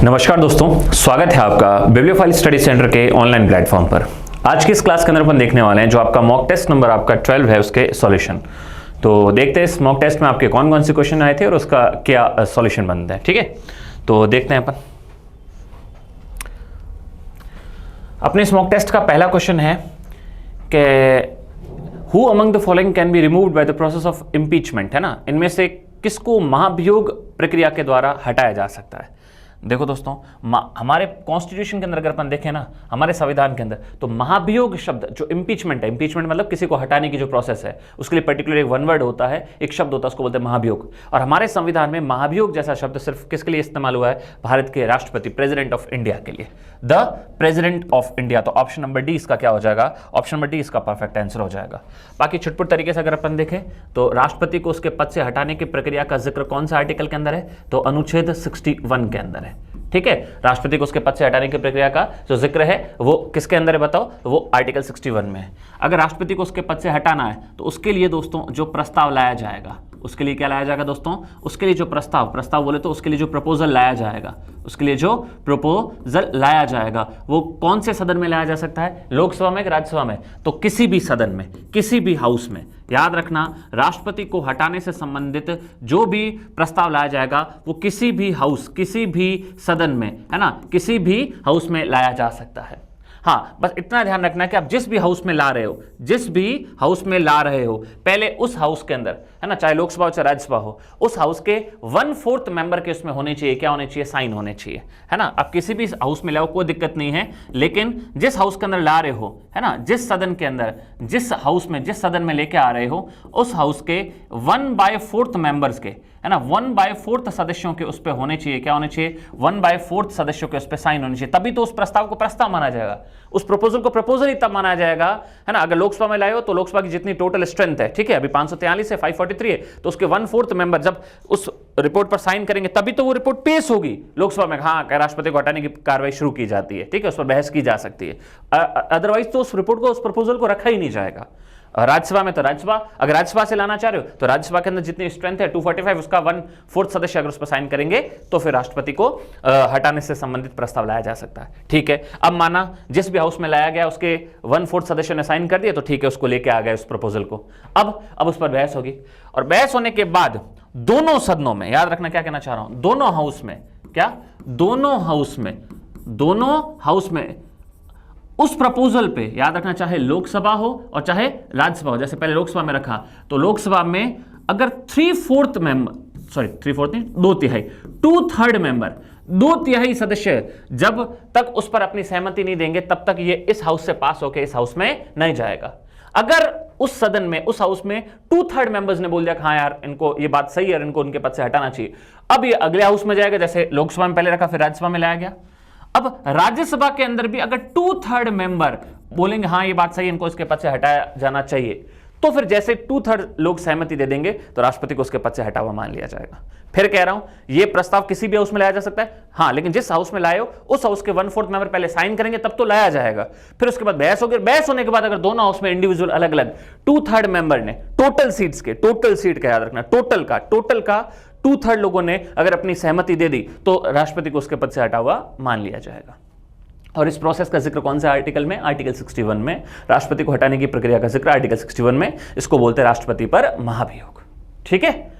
नमस्कार दोस्तों, स्वागत है आपका बिब्लियोफाइल स्टडी सेंटर के ऑनलाइन प्लेटफॉर्म पर। आज की इस क्लास के अंदर अपन देखने वाले हैं जो आपका मॉक टेस्ट नंबर आपका 12 है उसके सॉल्यूशन। तो देखते हैं इस मॉक टेस्ट में आपके कौन कौन से क्वेश्चन आए थे और उसका क्या सॉल्यूशन बनता है। ठीक है, तो देखते हैं अपन। अपने इस मॉक टेस्ट का पहला क्वेश्चन है कि who among the following can be removed by the process of impeachment, है ना, इनमें से किसको महाभियोग प्रक्रिया के द्वारा हटाया जा सकता है। देखो दोस्तों, हमारे कॉन्स्टिट्यूशन के अंदर अगर अपन देखें ना, हमारे संविधान के अंदर, तो महाभियोग शब्द जो इम्पीचमेंट है, इम्पीचमेंट मतलब किसी को हटाने की जो प्रोसेस है, उसके लिए पर्टिकुलर एक वन वर्ड होता है, एक शब्द होता है, उसको बोलते हैं महाभियोग। और हमारे संविधान में महाभियोग जैसा शब्द सिर्फ किसके लिए इस्तेमाल हुआ है? भारत के राष्ट्रपति, प्रेसिडेंट ऑफ इंडिया के लिए, द प्रेसिडेंट ऑफ इंडिया। तो ऑप्शन नंबर डी इसका क्या हो जाएगा? ऑप्शन नंबर डी इसका परफेक्ट आंसर हो जाएगा। बाकी छुटपुट तरीके से अगर अपन देखें तो राष्ट्रपति को उसके पद से हटाने की प्रक्रिया का जिक्र कौन सा आर्टिकल के अंदर है? तो अनुच्छेद 61 के अंदर है। ठीक है, राष्ट्रपति को उसके पद से हटाने की प्रक्रिया का जो जिक्र है वो किसके अंदर है बताओ? वो आर्टिकल 61 में है। अगर राष्ट्रपति को उसके पद से हटाना है तो उसके लिए दोस्तों जो प्रस्ताव लाया जाएगा, उसके लिए क्या लाया जाएगा दोस्तों? उसके लिए जो प्रस्ताव बोले तो उसके लिए जो प्रपोजल लाया जाएगा, उसके लिए जो प्रपोजल लाया जाएगा वो कौन से सदन में लाया जा सकता है? लोकसभा में, राज्यसभा में? तो किसी भी सदन में, किसी भी हाउस में। याद रखना, राष्ट्रपति को हटाने से संबंधित जो भी प्रस्ताव लाया जाएगा वो किसी भी हाउस, किसी भी सदन में, है ना, किसी भी हाउस में लाया जा सकता है। हाँ, बस इतना ध्यान रखना है कि आप जिस भी हाउस में ला रहे हो, जिस भी हाउस में ला रहे हो, पहले उस हाउस के अंदर, है ना, चाहे लोकसभा हो चाहे राज्यसभा हो, उस हाउस के 1/4 मेंबर के उसमें होने चाहिए, क्या होने चाहिए? साइन होने चाहिए, है ना। आप किसी भी हाउस में लाओ कोई दिक्कत नहीं है, लेकिन जिस हाउस के अंदर ला रहे हो, है ना, जिस सदन के अंदर, जिस हाउस में, जिस सदन में लेके आ रहे हो, उस हाउस के 1/4 मेंबर्स के, है ना, 1/4 सदस्यों के उस पर होने चाहिए, क्या होने चाहिए? 1/4 सदस्यों के उस पर साइन होने चाहिए, तभी तो उस प्रस्ताव को प्रस्ताव माना जाएगा, उस प्रपोजल को प्रपोजल ही तब माना जाएगा, है ना। अगर लोकसभा में लाए हो तो लोकसभा की जितनी टोटल स्ट्रेंथ है, ठीक है, अभी 543 है, 543 है, तो उसके 1/4 मेंबर जब उस रिपोर्ट पर साइन करेंगे तभी तो वो रिपोर्ट पेश होगी लोकसभा में। हाँ, राष्ट्रपति को हटाने की कार्रवाई शुरू की जाती है, ठीक है, उस पर बहस की जा सकती है। अदरवाइज तो उस रिपोर्ट को, उस प्रपोजल को रखा ही नहीं जाएगा। राज्यसभा में तो राज्यसभा, अगर राज्यसभा से लाना चाह रहे हो तो राज्यसभा के अंदर जितनी स्ट्रेंथ है 245, उसका 1/4 सदस्य अगर उस पर साइन करेंगे तो फिर राष्ट्रपति को हटाने से संबंधित प्रस्ताव लाया जा सकता है। ठीक है, अब माना जिस भी हाउस में लाया गया उसके 1/4 सदस्यों ने साइन कर दिया, तो ठीक है, उसको लेके आ गए उस प्रपोजल को। अब उस पर बहस होगी, और बहस होने के बाद दोनों सदनों में, याद रखना क्या कहना चाह रहा हूं, दोनों हाउस में, क्या? दोनों हाउस में उस प्रपोजल पे, याद रखना, चाहे लोकसभा हो और चाहे राज्यसभा हो, जैसे पहले लोकसभा में रखा, तो लोकसभा में अगर 3/4 मेंबर, सॉरी 3/4 नहीं, 2/3, 2/3 मेंबर, 2/3 सदस्य जब तक उस पर अपनी सहमति नहीं देंगे तब तक ये इस हाउस से पास होकर इस हाउस में नहीं जाएगा। अगर उस सदन में, उस हाउस में 2/3 मेंबर्स ने बोल दिया कि हाँ यार, इनको ये बात सही है और इनको उनके पद से हटाना चाहिए, अब ये अगले हाउस में जाएगा, जैसे लोकसभा में पहले रखा फिर राज्यसभा में लाया गया। अब राज्यसभा के अंदर भी अगर 2/3 मेंबर बोलेंगे हाँ ये बात सही है, इनको इसके पद से हटाया जाना चाहिए, तो फिर जैसे 2/3 लोग सहमति दे देंगे तो राष्ट्रपति को उसके पद से हटा हुआ मान लिया जाएगा। फिर कह रहा हूं, ये प्रस्ताव किसी भी हाउस में लाया जा सकता है, हाँ, लेकिन जिस हाउस में लाए हो उस हाउस के 1/4 मेंबर पहले साइन करेंगे तब तो लाया जाएगा। फिर उसके बाद बहस होगी, बहस होने के बाद अगर दोनों हाउस में इंडिविजुअल अलग अलग 2/3 मेंबर ने टोटल सीट का याद रखना, टोटल का 2/3 लोगों ने अगर अपनी सहमति दे दी तो राष्ट्रपति को उसके पद से हटा हुआ मान लिया जाएगा। और इस प्रोसेस का जिक्र कौन से आर्टिकल में? आर्टिकल 61 में। राष्ट्रपति को हटाने की प्रक्रिया का जिक्र आर्टिकल 61 में, इसको बोलते हैं राष्ट्रपति पर महाभियोग। ठीक है,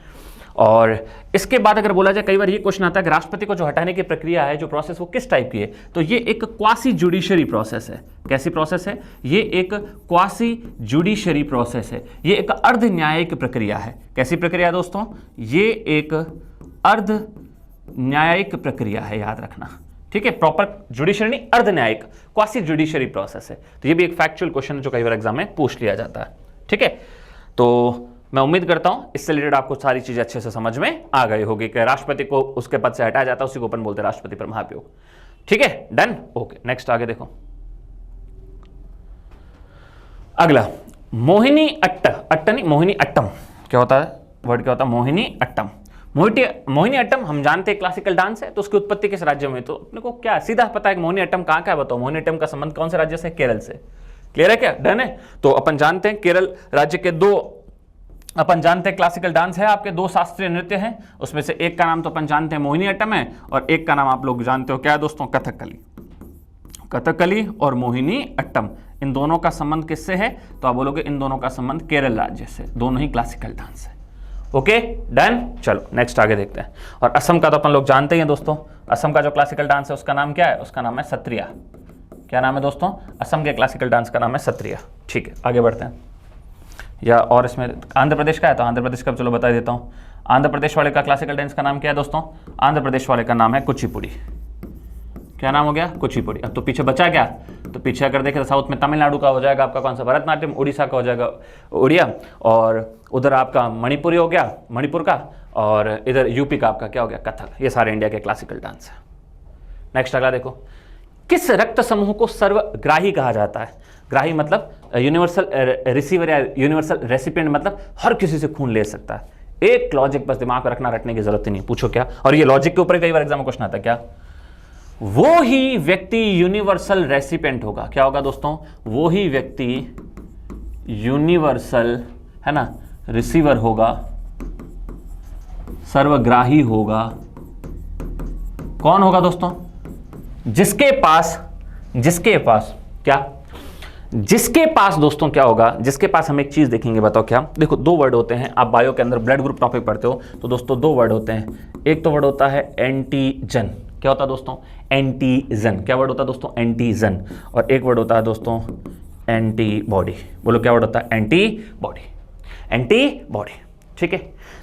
और इसके बाद अगर बोला जाए, कई बार ये क्वेश्चन आता है कि राष्ट्रपति को जो हटाने की प्रक्रिया है, जो प्रोसेस, वो किस टाइप की है? तो ये एक क्वासी जुडिशरी प्रोसेस है। कैसी प्रोसेस है? ये एक क्वासी जुडिशरी प्रोसेस है, ये एक अर्ध न्यायिक प्रक्रिया है। कैसी प्रक्रिया दोस्तों? ये एक अर्ध न्यायिक प्रक्रिया है, याद रखना, ठीक है। प्रॉपर जुडिशरी नहीं, अर्ध न्यायिक, क्वासी जुडिशरी प्रोसेस है। तो ये भी एक फैक्चुअल क्वेश्चन है जो कई बार एग्जाम में पूछ लिया जाता है। ठीक है, तो मैं उम्मीद करता हूं इससे रिलेटेड आपको सारी चीजें अच्छे से समझ में आ गई होगी कि राष्ट्रपति को उसके पद से हटाया जाता है, उसी को अपन बोलते हैं राष्ट्रपति पर महाभियोग। ठीक है, डन, ओके, नेक्स्ट आगे देखो। अगला, मोहिनी अट्टम क्या होता है? वर्ड क्या होता है? मोहिनी अट्टम। मोहिनी अट्टम हम जानते हैं क्लासिकल डांस है, तो उसकी उत्पत्ति किस राज्य में? तो अपने को क्या सीधा पता है कि मोहिनी अट्टम कहां का है, बताओ। मोहिनी अट्टम का संबंध कौन से राज्य से? केरल से। क्लियर है क्या? डन है। तो अपन जानते हैं केरल राज्य के 2 अपन जानते हैं क्लासिकल डांस है आपके दो शास्त्रीय नृत्य हैं, उसमें से एक का नाम तो अपन जानते हैं मोहिनीअट्टम है, और एक का नाम आप लोग जानते हो क्या है दोस्तों, कथकली। कथकली और मोहिनी अट्टम, इन दोनों का संबंध किससे है, तो आप बोलोगे इन दोनों का संबंध केरल राज्य से, दोनों ही क्लासिकल डांस है। ओके डन, चलो नेक्स्ट आगे देखते हैं। और असम का तो अपन लोग जानते ही हैं दोस्तों, असम का जो क्लासिकल डांस है उसका नाम क्या है, उसका नाम है सत्रिया। क्या नाम है दोस्तों, असम के क्लासिकल डांस का नाम है सत्रिया। ठीक है आगे बढ़ते हैं। या और इसमें आंध्र प्रदेश का है, तो आंध्र प्रदेश का चलो बता देता हूँ। आंध्र प्रदेश वाले का क्लासिकल डांस का नाम क्या है दोस्तों, आंध्र प्रदेश वाले का नाम है कुचिपुड़ी। क्या नाम हो गया, कुचिपुड़ी। अब तो पीछे बचा क्या, तो पीछे अगर देखें तो साउथ में तमिलनाडु का हो जाएगा आपका कौन सा, भरतनाट्यम। उड़ीसा का हो जाएगा उड़िया, और उधर आपका मणिपुरी हो गया, मणिपुर का, और इधर यूपी का आपका क्या हो गया, कथक। ये सारे इंडिया के क्लासिकल डांस है। नेक्स्ट अगला देखो, किस रक्त समूह को सर्वग्राही कहा जाता है। ग्राही मतलब यूनिवर्सल रिसीवर या यूनिवर्सल रेसिपिएंट, मतलब हर किसी से खून ले सकता है। एक लॉजिक बस दिमाग में रखना, रटने की जरूरत ही नहीं, पूछो क्या। और ये लॉजिक के ऊपर कई बार एग्जाम में क्वेश्चन आता है, क्या वो ही व्यक्ति यूनिवर्सल रेसिपिएंट होगा। क्या होगा दोस्तों, वो ही व्यक्ति यूनिवर्सल है ना रिसीवर होगा, सर्वग्राही होगा। कौन होगा दोस्तों, जिसके पास दोस्तों क्या होगा, जिसके पास हम एक चीज देखेंगे, बताओ क्या। देखो दो वर्ड होते हैं, आप बायो के अंदर ब्लड ग्रुप टॉपिक पढ़ते हो तो दोस्तों दो वर्ड होते हैं। एक तो वर्ड होता है एंटीजन। क्या होता है दोस्तों, एंटीजन। क्या वर्ड होता है दोस्तों, एंटीजन। और एक वर्ड होता है दोस्तों एंटीबॉडी। बोलो क्या वर्ड होता है, एंटीबॉडी। एंटीबॉडी, ठीक है।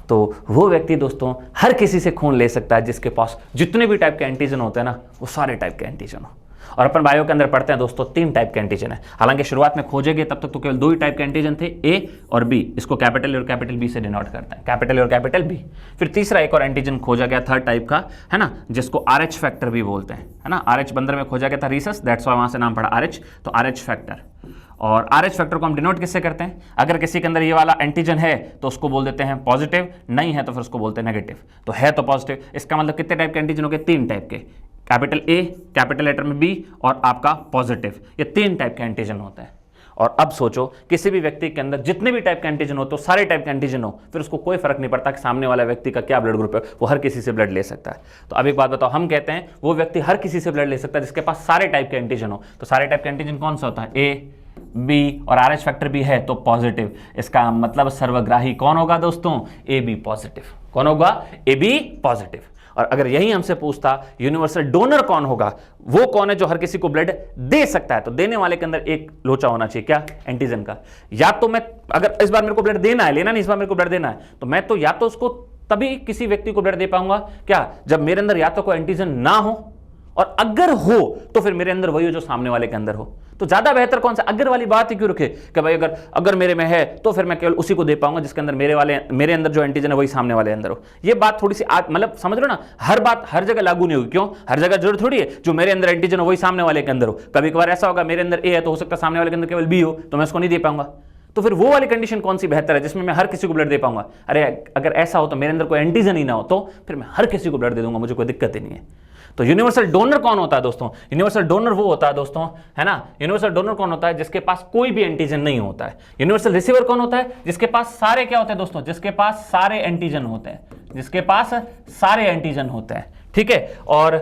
तो वो व्यक्ति दोस्तों हर किसी से खून ले सकता है जिसके पास जितने भी टाइप के एंटीजन होते हैं ना, वो सारे टाइप के एंटीजन हो। और अपन बायो के अंदर पढ़ते हैं दोस्तों 3 टाइप के एंटीजन है। हालांकि शुरुआत में खोजेंगे तब तक तो केवल 2 ही टाइप के एंटीजन थे, ए और बी। इसको कैपिटल और कैपिटल बी से डिनोट करते हैं, कैपिटल और कैपिटल बी। फिर तीसरा एक और एंटीजन खोजा गया थर्ड टाइप का, है ना, जिसको RH फैक्टर भी बोलते हैं, है ना। RH बंदर में खोजा गया था रीसस, दैट्स व्हाई वहां से नाम पड़ा RH, तो RH फैक्टर। और RH फैक्टर को हम डिनोट किससे करते हैं, अगर किसी के अंदर ये वाला एंटीजन है तो उसको बोल देते हैं पॉजिटिव, नहीं है तो फिर उसको बोलते हैं नेगेटिव। तो है तो पॉजिटिव, इसका मतलब कितने टाइप के एंटीजन हो गए, 3 टाइप के, कैपिटल ए, कैपिटल लेटर में बी और आपका पॉजिटिव। ये 3 टाइप के एंटीजन होते हैं। और अब सोचो किसी भी व्यक्ति के अंदर जितने भी टाइप के एंटीजन हो, तो सारे टाइप के एंटीजन हो, फिर उसको कोई फर्क नहीं पड़ता कि सामने वाला व्यक्ति का क्या ब्लड ग्रुप है, वो हर किसी से ब्लड ले सकता है। तो अब एक बात बताओ, हम कहते हैं वो व्यक्ति हर किसी से ब्लड ले सकता है जिसके पास सारे टाइप के एंटीजन हो। तो सारे टाइप के एंटीजन कौन सा होता है, ए, बी और RH फैक्टर भी है तो पॉजिटिव। इसका मतलब सर्वग्राही कौन होगा दोस्तों, AB पॉजिटिव। कौन होगा, AB पॉजिटिव। और अगर यही हमसे पूछता यूनिवर्सल डोनर कौन होगा, वो कौन है जो हर किसी को ब्लड दे सकता है, तो देने वाले के अंदर एक लोचा होना चाहिए, क्या, एंटीजन का। या तो मैं, अगर इस बार मेरे को ब्लड देना है, लेना नहीं, इस बार मेरे को ब्लड देना है, तो मैं तो या तो उसको तभी किसी व्यक्ति को ब्लड दे पाऊंगा क्या, जब मेरे अंदर या तो कोई एंटीजन ना हो, और अगर हो तो फिर मेरे अंदर वही हो जो सामने वाले के अंदर हो। तो ज्यादा बेहतर कौन सा, अगर वाली बात ही क्यों रखे कि भाई अगर मेरे में है तो फिर मैं केवल उसी को दे पाऊंगा जिसके अंदर मेरे अंदर जो एंटीजन है वही सामने वाले अंदर हो। ये बात थोड़ी सी मतलब समझ लो ना, हर बात हर जगह लागू नहीं होगी। क्यों, हर जगह जरूर थोड़ी है जो मेरे अंदर एंटीजन हो वही सामने वाले के अंदर हो। कभी कभार ऐसा होगा मेरे अंदर ए है तो हो सकता है सामने वाले के अंदर केवल बी हो, तो मैं उसको नहीं दे पाऊंगा। तो फिर वो वाली कंडीशन कौन सी बेहतर है जिसमें मैं हर किसी को ब्लड दे पाऊंगा। अरे अगर ऐसा हो तो मेरे अंदर कोई एंटीजन ही ना हो तो फिर मैं हर किसी को ब्लड दे दूंगा, मुझे कोई दिक्कत ही नहीं है। तो यूनिवर्सल डोनर कौन होता है दोस्तों, यूनिवर्सल डोनर वो होता है दोस्तों, है ना, यूनिवर्सल डोनर कौन होता है जिसके पास कोई भी एंटीजन नहीं होता है। यूनिवर्सल रिसीवर कौन होता है, जिसके पास सारे क्या होते हैं दोस्तों, जिसके पास सारे एंटीजन होते हैं, जिसके पास सारे एंटीजन होते हैं, ठीक है। और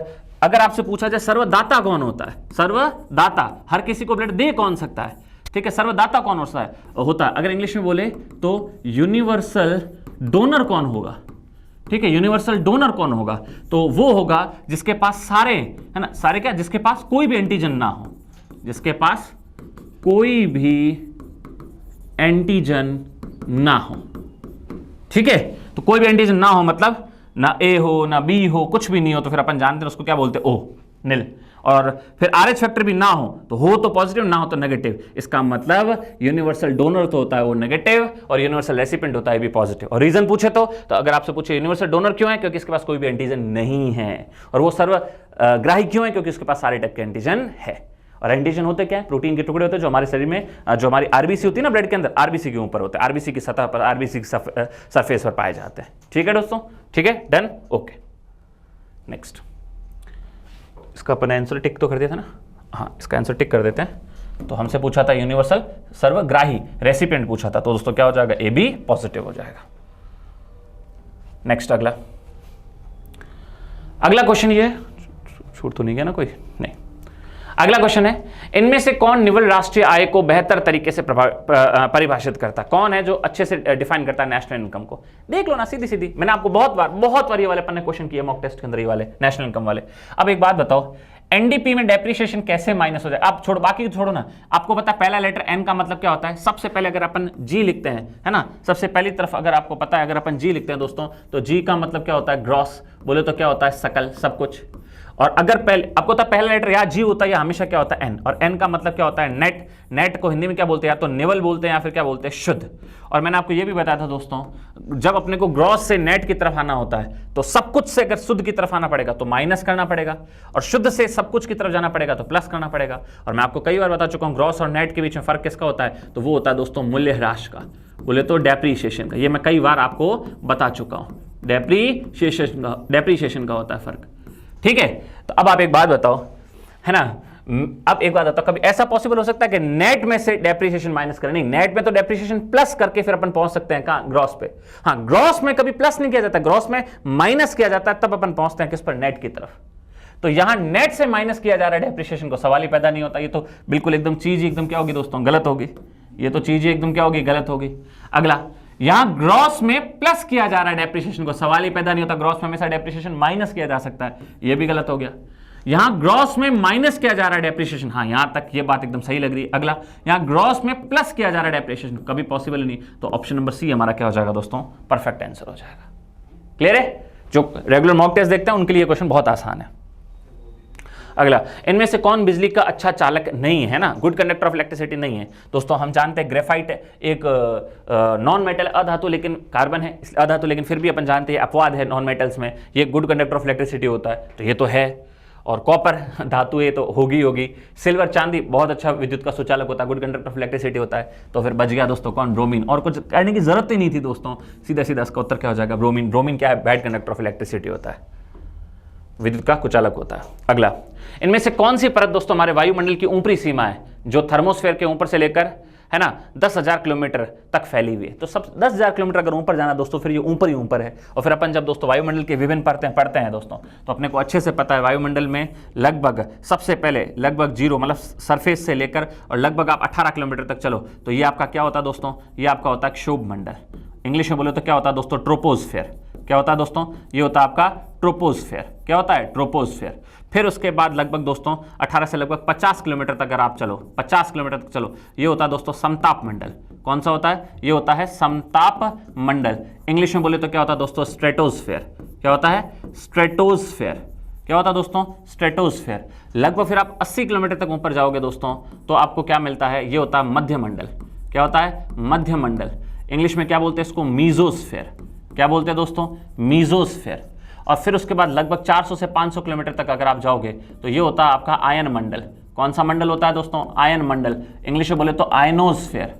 अगर आपसे पूछा जाए सर्वदाता कौन होता है, सर्वदाता हर किसी को ब्लड दे कौन सकता है, ठीक है। सर्वदाता कौन होता है, अगर इंग्लिश में बोले तो यूनिवर्सल डोनर कौन होगा, ठीक है। यूनिवर्सल डोनर कौन होगा, तो वो होगा जिसके पास सारे, है ना, सारे क्या, जिसके पास कोई भी एंटीजन ना हो, जिसके पास कोई भी एंटीजन ना हो, ठीक है। तो कोई भी एंटीजन ना हो मतलब ना ए हो ना बी हो, कुछ भी नहीं हो, तो फिर अपन जानते हैं उसको क्या बोलते हैं, ओ, निल। और फिर RH फैक्टर भी ना हो तो पॉजिटिव, ना हो तो नेगेटिव। इसका मतलब यूनिवर्सल डोनर तो होता है वो नेगेटिव और यूनिवर्सल रेसिपिएंट होता है भी पॉजिटिव। और रीजन पूछे तो अगर आपसे पूछे यूनिवर्सल डोनर क्यों है, क्योंकि इसके पास कोई भी एंटीजन नहीं है। और वो सर्वग्राही क्यों है, क्योंकि उसके पास सारे टाइप के एंटीजन है। और एंटीजन होते क्या है, प्रोटीन के टुकड़े होते हैं जो हमारे शरीर में, जो हमारी RBC होती है ना ब्लड के अंदर, RBC के ऊपर होते हैं, RBC की सतह पर, RBC की सरफेस पर पाए जाते हैं, ठीक है दोस्तों, ठीक है, डन, ओके। नेक्स्ट, इसका अपन आंसर टिक तो कर दिया था ना, हाँ इसका आंसर टिक कर देते हैं। तो हमसे पूछा था यूनिवर्सल सर्वग्राही, रेसिपिएंट पूछा था, तो दोस्तों क्या हो जाएगा, ए बी पॉजिटिव हो जाएगा। नेक्स्ट अगला क्वेश्चन ये छूट तो नहीं गया ना कोई, नहीं। अगला क्वेश्चन है, इनमें से कौन निव्वल राष्ट्रीय आय को बेहतर तरीके से परिभाषित करता है? कौन है जो अच्छे से डिफाइन करता है नेशनल इनकम को? देख लो ना, सीधी सीधी, मैंने आपको बहुत बार ये वाले पन्ने क्वेश्चन किए मॉक टेस्ट के अंदर, ये वाले नेशनल इनकम वाले। अब एक बात बताओ, एनडीपी में डेप्रिसिएशन कैसे माइनस हो जाए? आप छोड़ो, बाकी छोड़ो ना, आपको पता है पहला लेटर एन का मतलब क्या होता है? सबसे पहले अगर अपन जी लिखते हैं, है ना, सबसे पहली तरफ अगर आपको पता है, अगर अपन जी लिखते हैं दोस्तों, तो जी का मतलब क्या होता है? ग्रॉस, बोले तो क्या होता है? सकल, सब कुछ। और अगर पहले आपको पता पहला लेटर या जी होता है या हमेशा क्या होता है? एन। और एन का मतलब क्या होता है? नेट। नेट को हिंदी में क्या बोलते हैं? या तो निवल बोलते हैं या फिर क्या बोलते हैं? शुद्ध। और मैंने आपको यह भी बताया था दोस्तों, जब अपने को ग्रॉस से नेट की तरफ आना होता है तो सब कुछ से अगर शुद्ध की तरफ आना पड़ेगा तो माइनस करना पड़ेगा, और शुद्ध से सब कुछ की तरफ जाना पड़ेगा तो प्लस करना पड़ेगा। और मैं आपको कई बार बता चुका हूं, ग्रॉस और नेट के बीच में फर्क किसका होता है? तो वो होता है दोस्तों मूल्य ह्रास का, बोले तो डेप्रीशिएशन का। ये मैं कई बार आपको बता चुका हूं, डेप्रीशिएशन का होता है फर्क। ठीक है, तो अब आप एक बात बताओ, है ना, अब एक बात बताओ, कभी ऐसा पॉसिबल हो सकता है कि नेट में से डेप्रिसिएशन माइनस करें? नहीं, नेट में तो डेप्रिसिएशन प्लस करके फिर अपन पहुंच सकते हैं कहां? ग्रॉस पे। हाँ, ग्रॉस में कभी प्लस नहीं किया जाता, ग्रॉस में माइनस किया जाता है, तब अपन पहुंचते हैं किस पर? नेट की तरफ। तो यहां नेट से माइनस किया जा रहा है डेप्रिसिएशन को, सवाल ही पैदा नहीं होता। ये तो बिल्कुल एकदम चीज ही एकदम क्या होगी दोस्तों? गलत होगी। ये तो चीज ही एकदम क्या होगी? गलत होगी। अगला, यहां ग्रॉस में प्लस किया जा रहा है डेप्रिसिएशन को, सवाल ही पैदा नहीं होता। ग्रॉस में हमेशा डेप्रिसिएशन माइनस किया जा सकता है, यह भी गलत हो गया। यहां ग्रॉस में माइनस किया जा रहा है डेप्रिसिएशन, हाँ यहां तक ये बात एकदम सही लग रही है। अगला, यहां ग्रॉस में प्लस किया जा रहा है डेप्रिसिएशन, कभी पॉसिबल नहीं। तो ऑप्शन नंबर सी हमारा क्या हो जाएगा दोस्तों? परफेक्ट आंसर हो जाएगा। क्लियर है? जो रेगुलर मॉक टेस्ट देखते हैं उनके लिए क्वेश्चन बहुत आसान है। अगला, इनमें से कौन बिजली का अच्छा चालक नहीं है? ना, गुड कंडक्टर ऑफ इलेक्ट्रिसिटी नहीं है। दोस्तों हम जानते हैं ग्रेफाइट एक नॉन मेटल अधातु लेकिन कार्बन है, अधातु लेकिन फिर भी अपन जानते हैं अपवाद है नॉन मेटल्स में, ये गुड कंडक्टर ऑफ इलेक्ट्रिसिटी होता है, तो ये तो है। और कॉपर धातु ये तो होगी। सिल्वर चांदी बहुत अच्छा विद्युत का सुचालक होता है, गुड कंडक्टर ऑफ इलेक्ट्रिसिटी होता है। तो फिर बच गया दोस्तों कौन? ब्रोमीन। और कुछ कहने की जरूरत ही नहीं थी दोस्तों, सीधा सीधा इसका उत्तर क्या हो जाएगा? ब्रोमीन। ब्रोमीन क्या है? बैड कंडक्टर ऑफ इलेक्ट्रिसिटी होता है, विद्युत का कुचालक होता है। अगला, इनमें से कौन सी परत दोस्तों हमारे वायुमंडल की ऊपरी सीमा है, जो थर्मोस्फेयर के ऊपर से लेकर, है ना, 10,000 किलोमीटर तक फैली हुई है? तो सब 10,000 किलोमीटर अगर ऊपर जाना दोस्तों, फिर ये ऊपर ही ऊपर है। और फिर अपन जब दोस्तों वायुमंडल के विभिन्न परतें पढ़ते हैं दोस्तों, तो अपने को अच्छे से पता है वायुमंडल में लगभग सबसे पहले लगभग 0 मतलब सरफेस से लेकर और लगभग आप 18 किलोमीटर तक चलो, तो ये आपका क्या होता है दोस्तों? ये आपका होता है क्षोभ मंडल। इंग्लिश में बोले तो क्या होता है दोस्तों? ट्रोपोस्फेयर। क्या होता है दोस्तों? ये होता है आपका ट्रोपोस्फेयर। क्या होता है? ट्रोपोस्फेयर। फिर उसके बाद लगभग दोस्तों 18 से लगभग 50 किलोमीटर तक अगर आप चलो, 50 किलोमीटर तक चलो, ये होता है दोस्तों समताप मंडल। कौन सा होता है? ये होता है समताप मंडल। इंग्लिश में बोले तो क्या होता है दोस्तों? स्ट्रेटोस्फेयर। क्या होता है? स्ट्रेटोस्फेयर। क्या होता है दोस्तों? स्ट्रेटोस्फेयर। लगभग फिर आप 80 किलोमीटर तक ऊपर जाओगे दोस्तों, तो आपको क्या मिलता है? ये होता है मध्य मंडल। क्या होता है? मध्य मंडल। इंग्लिश में क्या बोलते हैं इसको? मीजोस्फेयर। क्या बोलते हैं दोस्तों? मीजोस्फेयर। और फिर उसके बाद लगभग 400 से 500 किलोमीटर तक अगर आप जाओगे तो ये होता है आपका आयन मंडल। कौन सा मंडल होता है दोस्तों? आयन मंडल। इंग्लिश में बोले तो आयनोस्फेयर।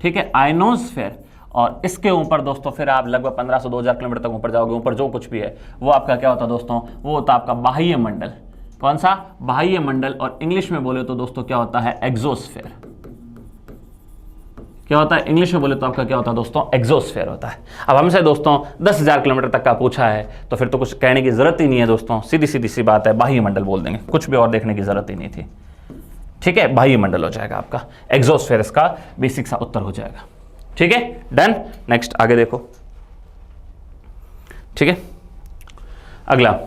ठीक है, आयनोस्फेयर। और इसके ऊपर दोस्तों फिर आप लगभग 1500-2000 किलोमीटर तक ऊपर जाओगे, ऊपर जो कुछ भी है वो आपका क्या होता है दोस्तों? वो होता है आपका बाह्य मंडल। कौन सा? बाह्य मंडल। और इंग्लिश में बोले तो दोस्तों क्या होता है? एक्सोस्फेयर। क्या होता है? इंग्लिश में बोले तो आपका क्या होता है दोस्तों? एक्सोस्फेयर होता है। अब हमसे दोस्तों 10,000 किलोमीटर तक का पूछा है, तो फिर तो कुछ कहने की जरूरत ही नहीं है दोस्तों, सीधी सीधी सी बात है, बाह्य मंडल बोल देंगे, कुछ भी और देखने की जरूरत ही नहीं थी। ठीक है, बाह्य मंडल हो जाएगा आपका, एक्सोस्फेयर इसका बेसिक सा उत्तर हो जाएगा। ठीक है, डन। नेक्स्ट आगे देखो। ठीक है, अगला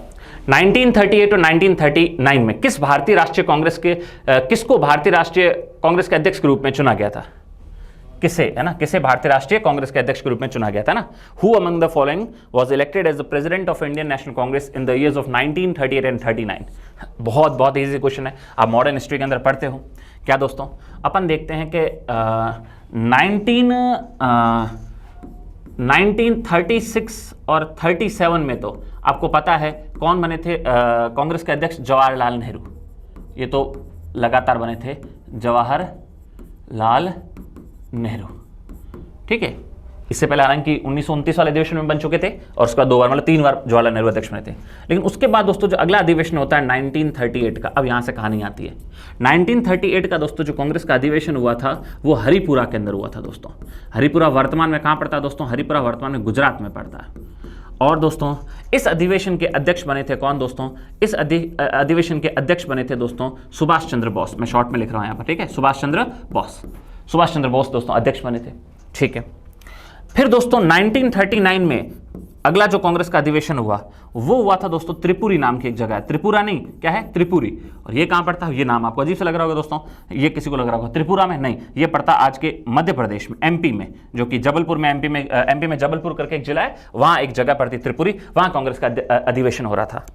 1938 और 1939 में किसको भारतीय राष्ट्रीय कांग्रेस के अध्यक्ष के रूप में चुना गया था? किसे, है ना, किसे भारतीय राष्ट्रीय कांग्रेस के अध्यक्ष के रूप में चुना गया था ना? Who among the following was elected as the president of Indian National Congress in the years of 1938 and 39? बहुत इजी क्वेश्चन है, आप मॉडर्न हिस्ट्री के अंदर पढ़ते हो। क्या दोस्तों, अपन देखते हैं कि 1936 और 37 में तो आपको पता है कौन बने थे कांग्रेस के अध्यक्ष? जवाहरलाल नेहरू। ये तो लगातार बने थे, जवाहरलाल नेहरू। ठीक है, इससे पहले हालांकि 1929 वाले अधिवेशन में बन चुके थे और उसके बाद 2 बार मतलब 3 बार जवाहरलाल नेहरू अध्यक्ष बने थे। लेकिन उसके बाद दोस्तों जो अगला अधिवेशन होता है 1938 का, अब यहाँ से कहानी आती है। 1938 का दोस्तों जो कांग्रेस का अधिवेशन हुआ था वो हरिपुरा के अंदर हुआ था दोस्तों। हरिपुरा वर्तमान में कहाँ पड़ता है दोस्तों? हरिपुरा वर्तमान में गुजरात में पड़ता है। और दोस्तों इस अधिवेशन के अध्यक्ष बने थे कौन दोस्तों? इस अधिवेशन के अध्यक्ष बने थे दोस्तों सुभाष चंद्र बोस। मैं शॉर्ट में लिख रहा हूं यहां पर, ठीक है, सुभाष चंद्र बोस। सुभाष चंद्र बोस दोस्तों अध्यक्ष बने थे, ठीक है। फिर दोस्तों 1939 में अगला जो कांग्रेस का अधिवेशन हुआ वो हुआ था दोस्तों त्रिपुरी नाम की एक जगह है। त्रिपुरा नहीं, क्या है? त्रिपुरी। और ये कहां पड़ता है? ये नाम आपको अजीब से लग रहा होगा दोस्तों, ये किसी को लग रहा होगा त्रिपुरा में, नहीं, ये पड़ता आज के मध्य प्रदेश में, एमपी में, जो कि जबलपुर में, एमपी में जबलपुर करके एक जिला है, वहां एक जगह पड़ती त्रिपुरी, वहां कांग्रेस का अधिवेशन हो रहा था।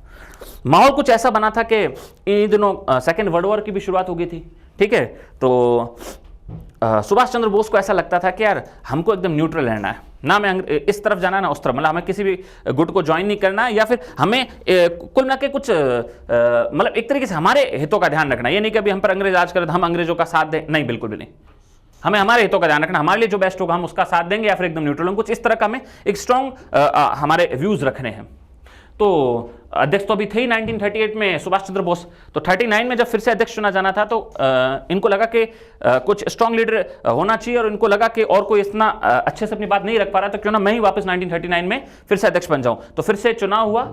माहौल कुछ ऐसा बना था कि इन दिनों सेकेंड वर्ल्ड वॉर की भी शुरुआत हो गई थी, ठीक है। तो सुभाष चंद्र बोस को ऐसा लगता था कि यार हमको एकदम न्यूट्रल रहना है, ना मैं इस तरफ जाना ना उस तरफ, मतलब हमें किसी भी गुट को ज्वाइन नहीं करना है, या फिर हमें कुल ना के कुछ मतलब एक तरीके से हमारे हितों का ध्यान रखना। ये नहीं कि अभी हम पर अंग्रेज राज करें तो हम अंग्रेजों का साथ दें, नहीं, बिल्कुल भी नहीं। हमें हमारे हितों का ध्यान रखना, हमारे लिए जो बेस्ट होगा हम उसका साथ देंगे, या फिर एकदम न्यूट्रल, कुछ इस तरह का हमें एक स्ट्रॉन्ग हमारे व्यूज रखने हैं। तो अध्यक्ष तो अभी थे ही 1938 में सुभाष चंद्र बोस। तो 39 में जब फिर से अध्यक्ष चुना जाना था तो इनको लगा कि कुछ स्ट्रांग लीडर होना चाहिए, और इनको लगा कि और कोई इतना अच्छे से अपनी बात नहीं रख पा रहा, तो क्यों ना मैं ही वापस 1939 में फिर से अध्यक्ष बन जाऊं। तो फिर से चुनाव हुआ।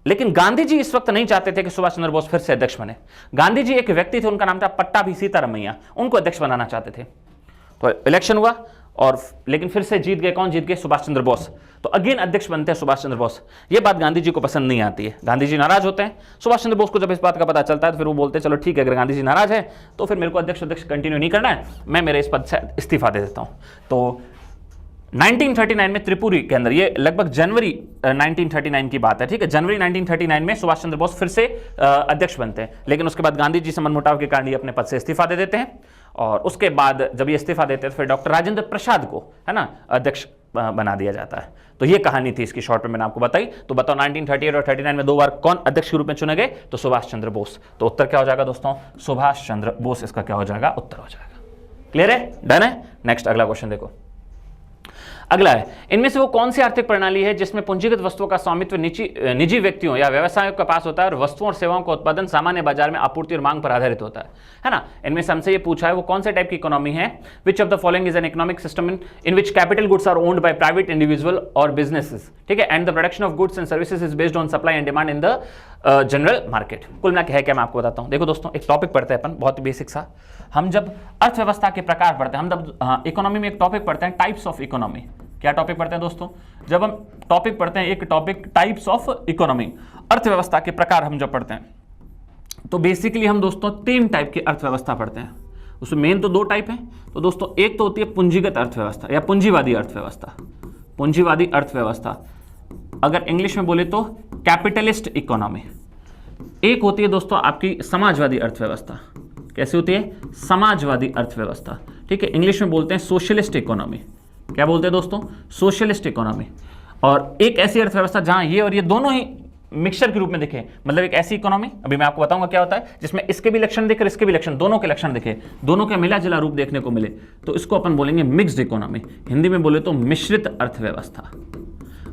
लेकिन गांधी जी इस वक्त नहीं चाहते थे कि सुभाष चंद्र बोस फिर से अध्यक्ष बने। गांधी जी एक व्यक्ति थे, उनका नाम था पट्टाभी सीतारमैया, उनको अध्यक्ष बनाना चाहते थे। तो इलेक्शन हुआ और लेकिन फिर से जीत गए, कौन जीत गए? सुभाष चंद्र बोस। तो अगेन अध्यक्ष बनते हैं सुभाष चंद्र बोस। ये बात गांधी जी को पसंद नहीं आती है, गांधी जी नाराज होते हैं। सुभाष चंद्र बोस को जब इस बात का पता चलता है तो फिर वो बोलते हैं चलो ठीक है, अगर गांधी जी नाराज है तो फिर मेरे को अध्यक्ष कंटिन्यू नहीं करना है, मैं मेरे इस पद से इस्तीफा दे देता हूं। तो 1939 में त्रिपुरी के अंदर, ये लगभग जनवरी 1939 की बात है, ठीक है, जनवरी 1939 में सुभाष चंद्र बोस फिर से अध्यक्ष बनते हैं। लेकिन उसके बाद गांधी जी से मनमुटाव के कारण ये अपने पद से इस्तीफा दे देते हैं, और उसके बाद जब ये इस्तीफा देते हैं तो फिर डॉक्टर राजेंद्र प्रसाद को, है ना, अध्यक्ष बना दिया जाता है। तो ये कहानी थी इसकी, शॉर्ट में मैंने आपको बताई। तो बताओ 1938 और 39 में 2 बार कौन अध्यक्ष के रूप में चुने गए? तो सुभाष चंद्र बोस। तो उत्तर क्या हो जाएगा दोस्तों? सुभाष चंद्र बोस इसका क्या हो जाएगा? उत्तर हो जाएगा। क्लियर है? डन है? नेक्स्ट अगला क्वेश्चन देखो। अगला है, इनमें से वो कौन सी आर्थिक प्रणाली है जिसमें पूंजीगत वस्तुओं का स्वामित्व निजी व्यक्तियों या व्यवसायों के पास होता है और वस्तुओं और सेवाओं का उत्पादन सामान्य बाजार में आपूर्ति और मांग पर आधारित होता है ना? इनमें से हमसे ये पूछा है वो कौन से टाइप की इकोनॉमी है? Which of the following is an economic system in which capital goods are owned by private individual or businesses, ठीक है, and the production of goods and services is based on supply and demand in the general market. कुल मिला के है क्या, मैं आपको बताता हूं। देखो दोस्तों, एक टॉपिक पढ़ते हैं अपन, बहुत ही बेसिक सा। हम जब अर्थव्यवस्था के प्रकार पढ़ते हैं, हम जब इकोनॉमी में एक टॉपिक पढ़ते हैं टाइप्स ऑफ इकोनॉमी। क्या टॉपिक पढ़ते हैं दोस्तों? जब हम टॉपिक पढ़ते हैं एक टॉपिक टाइप्स ऑफ इकोनॉमी, अर्थव्यवस्था के प्रकार हम जब पढ़ते हैं तो बेसिकली हम दोस्तों 3 टाइप की अर्थव्यवस्था पढ़ते हैं। उसमें मेन तो 2 टाइप हैं। तो दोस्तों एक तो होती है पूंजीगत अर्थव्यवस्था या पूंजीवादी अर्थव्यवस्था। पूंजीवादी अर्थव्यवस्था, अगर इंग्लिश में बोले तो कैपिटलिस्ट इकोनॉमी। एक होती है दोस्तों आपकी समाजवादी अर्थव्यवस्था। कैसी होती है? समाजवादी अर्थव्यवस्था, ठीक है, इंग्लिश में बोलते हैं सोशलिस्ट इकोनॉमी। क्या बोलते हैं दोस्तों? Socialist economy. और एक ऐसी अर्थव्यवस्था जहां ये और ये दोनों ही मिक्सचर के रूप में दिखे, मतलब एक ऐसी इकोनॉमी, अभी मैं आपको बताऊंगा क्या होता है, जिसमें इसके भी लक्षण दिखे, इसके भी लक्षण, दोनों के लक्षण दिखे, दोनों के मिला जुला रूप देखने को मिले, तो इसको अपन बोलेंगे मिक्स्ड इकोनॉमी। हिंदी में बोले तो मिश्रित अर्थव्यवस्था।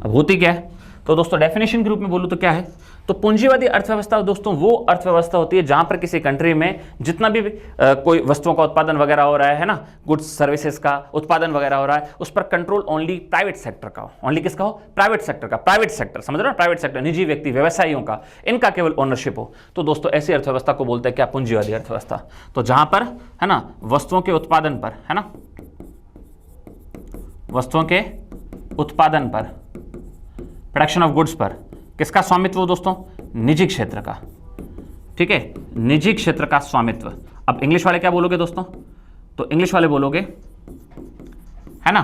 अब होती क्या है? तो दोस्तों डेफिनेशन के रूप में बोलूं तो क्या है? तो पूंजीवादी अर्थव्यवस्था दोस्तों वो अर्थव्यवस्था होती है जहां पर किसी कंट्री में जितना भी कोई वस्तुओं का उत्पादन वगैरह हो रहा है ना, गुड्स सर्विसेज का उत्पादन वगैरह हो रहा है, उस पर कंट्रोल ओनली प्राइवेट सेक्टर का हो। ओनली किसका हो? प्राइवेट सेक्टर का। प्राइवेट सेक्टर समझ रहे हो? प्राइवेट सेक्टर, निजी व्यक्ति, व्यवसायियों का, इनका केवल ओनरशिप हो। तो दोस्तों ऐसी अर्थव्यवस्था को बोलते हैं क्या? पूंजीवादी अर्थव्यवस्था। तो जहां पर, है ना, वस्तुओं के उत्पादन पर, है ना, वस्तुओं के उत्पादन पर, प्रोडक्शन ऑफ गुड्स पर किसका स्वामित्व हो दोस्तों? निजी क्षेत्र का, ठीक है, निजी क्षेत्र का स्वामित्व। अब इंग्लिश वाले क्या बोलोगे दोस्तों? तो इंग्लिश वाले बोलोगे, है ना,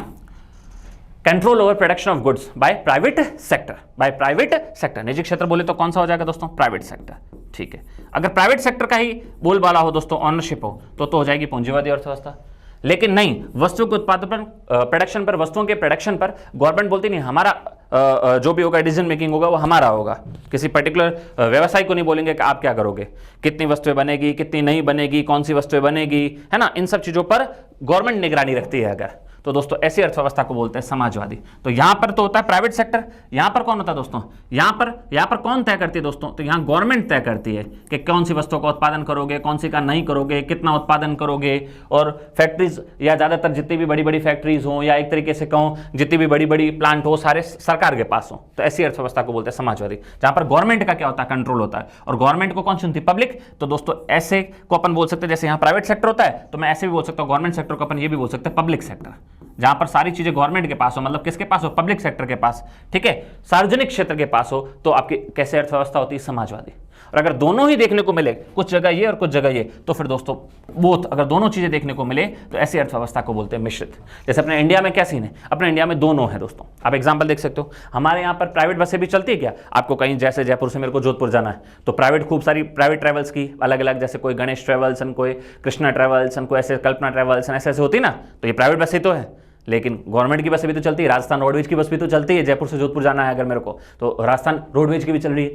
control over production of goods by private sector. By private sector, निजी क्षेत्र बोले तो कौन सा हो जाएगा दोस्तों? प्राइवेट सेक्टर, ठीक है। अगर प्राइवेट सेक्टर का ही बोलबाला हो दोस्तों, ऑनरशिप हो, तो हो जाएगी पूंजीवादी अर्थव्यवस्था। लेकिन नहीं, वस्तुओं के उत्पादन पर, प्रोडक्शन पर, वस्तुओं के प्रोडक्शन पर गवर्नमेंट बोलती नहीं हमारा जो भी होगा डिसीजन मेकिंग होगा वो हमारा होगा। किसी पर्टिकुलर व्यवसाय को नहीं बोलेंगे कि आप क्या करोगे, कितनी वस्तुएं बनेगी, कितनी नहीं बनेगी, कौन सी वस्तुएं बनेगी, है ना, इन सब चीजों पर गवर्नमेंट निगरानी रखती है। अगर तो दोस्तों ऐसी अर्थव्यवस्था को बोलते हैं समाजवादी। तो यहां पर तो होता है प्राइवेट सेक्टर, यहां पर कौन होता है दोस्तों, यहां पर कौन तय करती है दोस्तों, तो यहां गवर्नमेंट तय करती है कि कौन सी वस्तुओं का उत्पादन करोगे, कौन सी का नहीं करोगे, कितना उत्पादन करोगे। और फैक्ट्रीज या ज्यादातर जितनी भी बड़ी बड़ी फैक्ट्रीज हो या एक तरीके से कहूं जितनी भी बड़ी बड़ी प्लांट हो सारे सरकार के पास हो, तो ऐसी अर्थव्यवस्था को बोलते हैं समाजवादी, जहां पर गवर्नमेंट का क्या होता है, कंट्रोल होता है। और गवर्नमेंट को कौन चुनती है, पब्लिक। तो दोस्तों ऐसे को अपन बोल सकते हैं, जैसे यहां प्राइवेट सेक्टर होता है तो मैं ऐसे भी बोल सकता हूं, गवर्नमेंट सेक्टर को अपन ये भी बोल सकते हैं पब्लिक सेक्टर, जहां पर सारी चीजें गवर्नमेंट के पास हो, मतलब किसके पास हो, पब्लिक सेक्टर के पास, ठीक है, सार्वजनिक क्षेत्र के पास हो, तो आपकी कैसे अर्थव्यवस्था होती है, समाजवादी। और अगर दोनों ही देखने को मिले, कुछ जगह ये और कुछ जगह ये, तो फिर दोस्तों बोथ, अगर दोनों चीजें देखने को मिले तो ऐसी अर्थव्यवस्था को बोलते हैं मिश्रित। जैसे अपने इंडिया में क्या सीन है, अपने इंडिया में दोनों है दोस्तों। आप एग्जांपल देख सकते हो, हमारे यहाँ पर प्राइवेट बसें भी चलती है क्या, आपको कहीं जैसे जयपुर से मेरे को जोधपुर जाना है तो प्राइवेट, खूब सारी प्राइवेट ट्रेवल्स की अलग अलग, जैसे कोई गणेश ट्रेवल्स, कोई कृष्णा ट्रेवल्स, कोई ऐसे कल्पना ट्रेवल्स, ऐसे ऐसे होती ना, तो ये प्राइवेट बसें तो है। लेकिन गवर्नमेंट की बसें भी तो चलती है, राजस्थान रोडवेज की बस भी तो चलती है, जयपुर से जोधपुर जाना है अगर मेरे को, तो राजस्थान रोडवेज की भी चल रही है।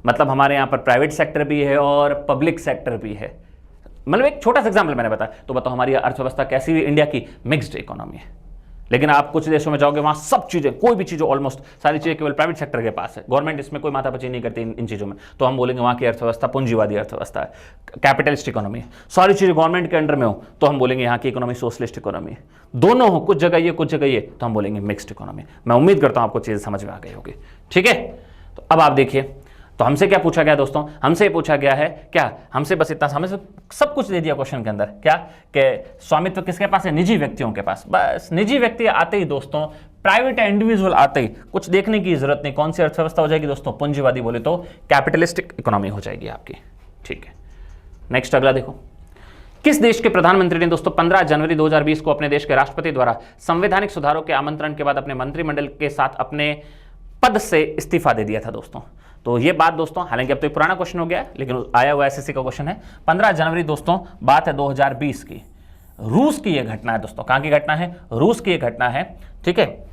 मतलब हमारे यहाँ पर प्राइवेट सेक्टर भी है और पब्लिक सेक्टर भी है। मतलब एक छोटा सा एग्जाम्पल मैंने बताया, तो बताओ हमारी अर्थव्यवस्था कैसी है, इंडिया की मिक्स्ड इकोनॉमी है। लेकिन आप कुछ देशों में जाओगे, वहां सब चीजें, कोई भी चीजें, ऑलमोस्ट सारी चीजें केवल प्राइवेट सेक्टर के पास है, गवर्नमेंट इसमें कोई माथापच्ची नहीं करती इन चीजों में, तो हम बोलेंगे वहां की अर्थव्यवस्था पूंजीवादी अर्थव्यवस्था है, कैपिटलिस्ट इकोनॉमी है। सारी चीजें गवर्नमेंट के अंडर में हो तो हम बोलेंगे यहाँ की इकोनॉमी सोशलिस्ट इकोनॉमी है। दोनों हो, कुछ जगह ये कुछ जगह ये, तो हम बोलेंगे मिक्स्ड इकोनॉमी। मैं उम्मीद करता हूं आपको चीजें समझ में आ गई होगी, ठीक है। तो अब आप देखिए, तो हमसे क्या पूछा गया दोस्तों, हमसे पूछा गया है क्या, हमसे बस इतना, हमें सब कुछ दे दिया क्वेश्चन के अंदर, क्या कि स्वामित्व किसके पास है, निजी व्यक्तियों के पास। बस निजी व्यक्ति आते ही दोस्तों, प्राइवेट इंडिविजुअल आते ही कुछ देखने की जरूरत नहीं, कौन सी अर्थव्यवस्था हो जाएगी दोस्तों, पूंजीवादी। बोले तो कैपिटलिस्टिक इकोनॉमी हो जाएगी आपकी, ठीक है। नेक्स्ट अगला देखो, किस देश के प्रधानमंत्री ने दोस्तों 15 जनवरी 2020 को अपने देश के राष्ट्रपति द्वारा संवैधानिक सुधारों के आमंत्रण के बाद अपने मंत्रिमंडल के साथ अपने पद से इस्तीफा दे दिया था दोस्तों। तो ये बात दोस्तों, हालांकि अब तो पुराना क्वेश्चन हो गया, लेकिन आया हुआ एसएससी का क्वेश्चन है। 15 जनवरी दोस्तों, बात है 2020 की, रूस की यह घटना है दोस्तों। कहां की घटना है, रूस की यह घटना है, ठीक है।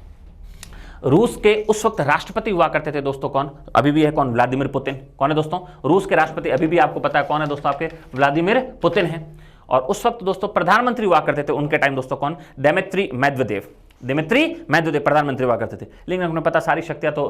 रूस के उस वक्त राष्ट्रपति हुआ करते थे दोस्तों, कौन, अभी भी है कौन, व्लादिमीर पुतिन। कौन है दोस्तों, रूस के राष्ट्रपति अभी भी आपको पता है कौन है दोस्तों, आपके व्लादिमीर पुतिन है। और उस वक्त दोस्तों प्रधानमंत्री हुआ करते थे उनके टाइम दोस्तों, कौन, दिमित्री मेदवेदेव प्रधानमंत्री हुआ करते थे। लेकिन आपको पता सारी शक्तियां तो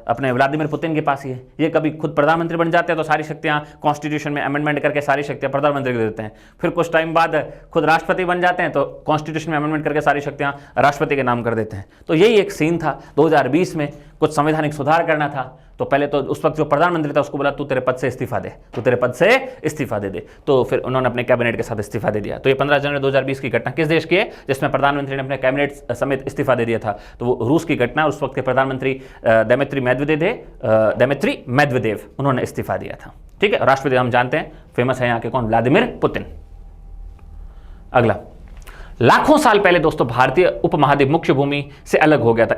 अपने व्लादिमीर पुतिन के पास ही है। ये कभी खुद प्रधानमंत्री बन जाते हैं तो सारी शक्तियां कॉन्स्टिट्यूशन में अमेंडमेंट करके सारी शक्तियां प्रधानमंत्री को देते हैं। फिर कुछ टाइम बाद खुद राष्ट्रपति बन जाते हैं तो कॉन्स्टिट्यूशन में अमेंडमेंट करके सारी शक्तियां राष्ट्रपति के नाम कर देते हैं। तो यही एक सीन था 2020 में, कुछ संवैधानिक सुधार करना था। तो पहले तो उस वक्त जो प्रधानमंत्री था उसको बोला तू तेरे पद से इस्तीफा दे, तू तेरे पद से इस्तीफा दे दे। तो फिर उन्होंने अपने कैबिनेट के साथ इस्तीफा दे दिया। तो ये 15 जनवरी 2020 की घटना किस देश की है, जिसमें प्रधानमंत्री ने अपने कैबिनेट समेत इस्तीफा दे दिया था, तो वो रूस की घटना। उस वक्त के प्रधानमंत्री दिमित्री मेदवेदेव उन्होंने इस्तीफा दिया था, ठीक है। राष्ट्रपति हम जानते हैं फेमस है यहाँ के कौन, व्लादिमीर पुतिन। अगला, लाखों साल पहले दोस्तों भारतीय उपमहाद्वीप मुख्य भूमि से अलग हो गया था,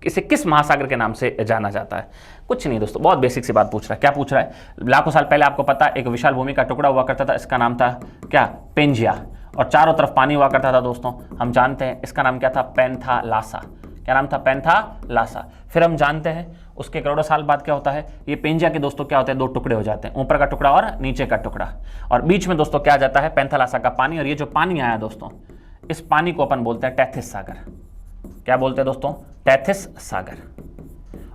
इसे किस महासागर के नाम से जाना जाता है। कुछ नहीं दोस्तों, बहुत बेसिक सी बात पूछ रहा है। क्या पूछ रहा है, लाखों साल पहले आपको पता एक विशाल भूमि का टुकड़ा हुआ करता था, इसका नाम था क्या, पेंजिया, और चारों तरफ पानी हुआ करता था दोस्तों, हम जानते हैं इसका नाम क्या था, पैंथालासा। क्या नाम था, पैंथालासा। फिर हम जानते हैं उसके करोड़ों साल बाद क्या होता है, ये पेंजिया के दोस्तों क्या होते हैं, दो टुकड़े हो जाते हैं, ऊपर का टुकड़ा और नीचे का टुकड़ा, और बीच में दोस्तों क्या जाता है, पैंथालासा का पानी। और ये जो पानी आया दोस्तों, इस पानी को अपन बोलते हैं टेथिस सागर। क्या बोलते हैं दोस्तों, टेथिस सागर।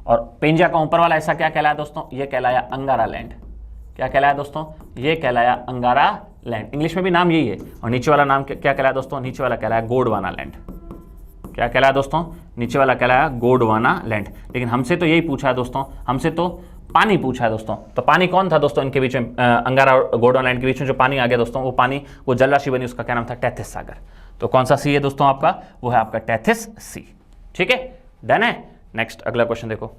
और पेंजिया का ऊपर वाला ऐसा क्या कहलाया दोस्तों, ये कहलाया अंगारा लैंड। क्या कहलाया दोस्तों, ये कहलाया अंगारा लैंड, इंग्लिश में भी नाम यही है। और नीचे वाला नाम क्या कहलाया दोस्तों, नीचे वाला कहलाया गोंडवाना लैंड। क्या कहलाया दोस्तों, नीचे वाला कहलाया गोंडवाना लैंड। लेकिन हमसे तो यही पूछा है दोस्तों, हमसे तो पानी पूछा है दोस्तों। तो पानी कौन था दोस्तों इनके बीच में, अंगारा और गोंडवाना लैंड के बीच में जो पानी आ गया दोस्तों, वो पानी वो जलराशि बनी, उसका क्या नाम था, टेथिस सागर। तो कौन सा सी है दोस्तों आपका, वो है आपका टेथिस सी, ठीक है, डन है। नेक्स्ट अगला क्वेश्चन देखो,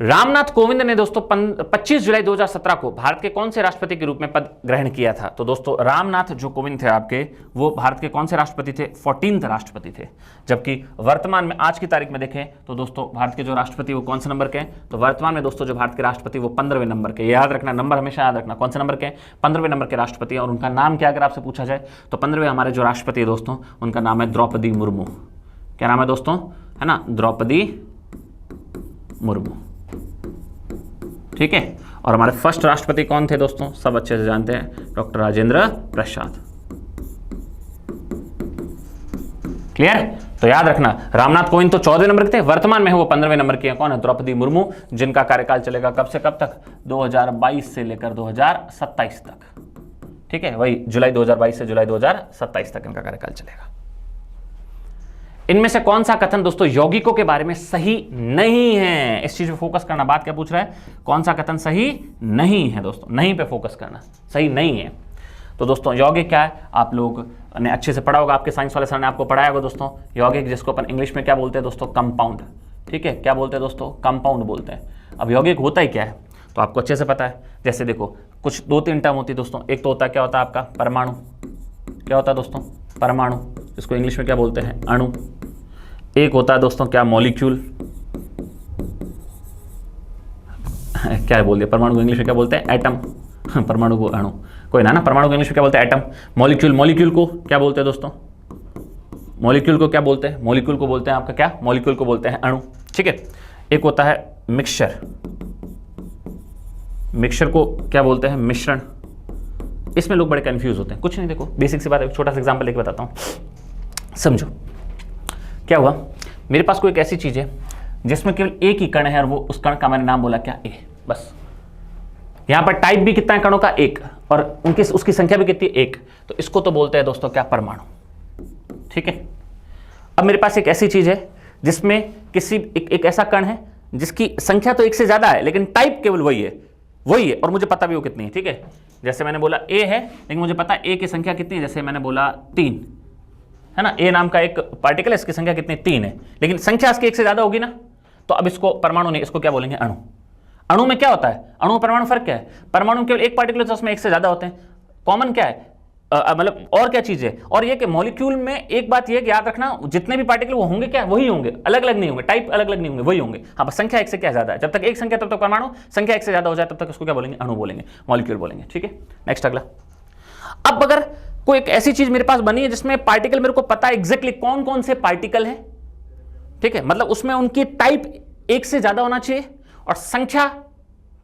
रामनाथ कोविंद ने दोस्तों 25 जुलाई 2017 को भारत के कौन से राष्ट्रपति के रूप में पद ग्रहण किया था। तो दोस्तों रामनाथ जो कोविंद थे आपके, वो भारत के कौन से राष्ट्रपति थे, 14th राष्ट्रपति थे। जबकि वर्तमान में आज की तारीख में देखें तो दोस्तों भारत के जो राष्ट्रपति वो कौन से नंबर के हैं, तो वर्तमान में दोस्तों जो भारत के राष्ट्रपति वो 15वें नंबर के। याद रखना, नंबर हमेशा याद रखना, कौन से नंबर के, 15वें नंबर के राष्ट्रपति। और उनका नाम क्या अगर आपसे पूछा जाए तो 15वें हमारे जो राष्ट्रपति है दोस्तों, उनका नाम है द्रौपदी मुर्मू। क्या नाम है दोस्तों, है ना, द्रौपदी मुर्मू, ठीक है। और हमारे फर्स्ट राष्ट्रपति कौन थे दोस्तों, सब अच्छे से जानते हैं, डॉक्टर राजेंद्र प्रसाद। क्लियर? तो याद रखना रामनाथ कोविंद तो 14वें नंबर के थे, वर्तमान में है वो 15वें नंबर के हैं। कौन है? द्रौपदी मुर्मू, जिनका कार्यकाल चलेगा कब से कब तक? 2022 से लेकर 2027 तक। ठीक है, वही जुलाई 2022 से जुलाई 2027 तक इनका कार्यकाल चलेगा। इनमें से कौन सा कथन दोस्तों यौगिकों के बारे में सही नहीं है? इस चीज पे फोकस करना। बात क्या पूछ रहा है? कौन सा कथन सही नहीं है दोस्तों? नहीं पे फोकस करना, सही नहीं है। तो दोस्तों यौगिक क्या है? आप लोग ने अच्छे से पढ़ा होगा, आपके साइंस वाले सर ने आपको पढ़ाया होगा दोस्तों। यौगिक जिसको अपन इंग्लिश में क्या बोलते हैं दोस्तों? कंपाउंड। ठीक है, क्या बोलते हैं दोस्तों? कंपाउंड बोलते हैं। अब यौगिक होता ही क्या है तो आपको अच्छे से पता है। जैसे देखो कुछ 2-3 टर्म होती है दोस्तों। एक तो होता है, क्या होता है आपका? परमाणु। क्या होता है दोस्तों? परमाणु, इसको इंग्लिश में क्या बोलते हैं? अणु। एक होता है दोस्तों क्या? मॉलिक्यूल। क्या बोल दिया? परमाणु को इंग्लिश में क्या बोलते हैं? एटम। परमाणु को अणु, कोई ना, परमाणु को इंग्लिश में क्या बोलते हैं? एटम। मॉलिक्यूल, मॉलिक्यूल को क्या बोलते हैं दोस्तों? मॉलिक्यूल को क्या बोलते हैं? मॉलिक्यूल को बोलते हैं आपका क्या? मॉलिक्यूल को बोलते हैं अणु। ठीक है। एक होता है मिक्सचर। मिक्सचर को क्या बोलते हैं? मिश्रण। इसमें लोग बड़े कंफ्यूज होते हैं। कुछ नहीं, देखो बेसिक सी बात है, छोटा सा एग्जांपल लेके बताता हूं, समझो। क्या हुआ? मेरे पास कोई एक ऐसी चीज है जिसमें केवल एक ही कण है और वो उस कण का मैंने नाम बोला क्या? ए। बस यहां पर टाइप भी कितना है कणों का? एक, और उनकी उसकी संख्या भी कितनी? एक। तो इसको तो बोलते हैं दोस्तों क्या? परमाणु। ठीक है। अब मेरे पास एक ऐसी चीज है जिसमें किसी एक ऐसा कण है जिसकी संख्या तो एक से ज्यादा है लेकिन टाइप केवल वही है और मुझे पता भी वो कितनी है। ठीक है, जैसे मैंने बोला ए है लेकिन मुझे पता है ए की संख्या कितनी है। जैसे मैंने बोला 3 है ना, ए नाम का एक पार्टिकल है, इसकी संख्या कितनी? 3 है, लेकिन संख्या इसकी एक से ज्यादा होगी ना, तो अब इसको परमाणु नहीं, इसको क्या बोलेंगे? अणु। अणु में क्या होता है? अणु परमाणु फर्क क्या है? परमाणु में केवल एक पार्टिकल होता है, उसमें एक से ज्यादा होते हैं। कॉमन क्या है? मतलब और क्या चीज है? और ये कि मॉलिक्यूल में एक बात ये याद रखना, जितने भी पार्टिकल वो होंगे क्या? वही होंगे, अलग अलग नहीं होंगे, टाइप अलग अलग नहीं होंगे, वही होंगे। हाँ, बस संख्या एक से क्या ज्यादा है। जब तक एक संख्या तब तक परमाणु, संख्या एक से ज्यादा हो जाए तब तक उसको क्या बोलेंगे? अणु बोलेंगे, मॉलिक्यूल बोलेंगे। ठीक है, नेक्स्ट अगला। अब अगर कोई एक ऐसी चीज मेरे पास बनी है जिसमें पार्टिकल मेरे को पता है एग्जैक्टली कौन कौन से पार्टिकल है। ठीक है, मतलब उसमें उनकी टाइप एक से ज्यादा होना चाहिए और संख्या,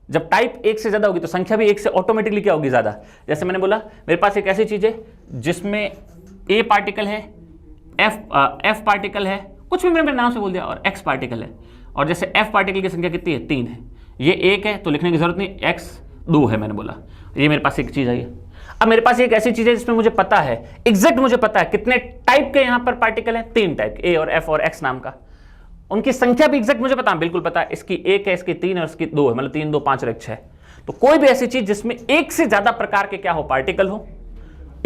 जब टाइप एक से ज्यादा होगी तो संख्या भी एक से ऑटोमेटिकली क्या होगी? ज्यादा। जैसे मैंने बोला मेरे पास एक ऐसी चीज है जिसमें ए पार्टिकल है, एफ पार्टिकल है, कुछ भी मेरे नाम से बोल दिया, और एक्स पार्टिकल है। और जैसे एफ पार्टिकल की संख्या कितनी है? 3 है। ये 1 है तो लिखने की जरूरत नहीं, एक्स 2 है मैंने बोला। ये मेरे पास एक चीज आई है। अब मेरे पास एक ऐसी चीज है जिसमें मुझे पता है एग्जैक्ट, मुझे पता है कितने टाइप के यहां पर पार्टिकल हैं? 3 टाइप, ए और एफ और एक्स नाम का। उनकी संख्या भी एग्जैक्ट मुझे पता है, बिल्कुल पता है। इसकी 1 है, इसकी 3 और इसकी 2 है, मतलब 3 2 5 और 6। तो कोई भी ऐसी चीज जिसमें एक से ज्यादा प्रकार के क्या हो? पार्टिकल हो,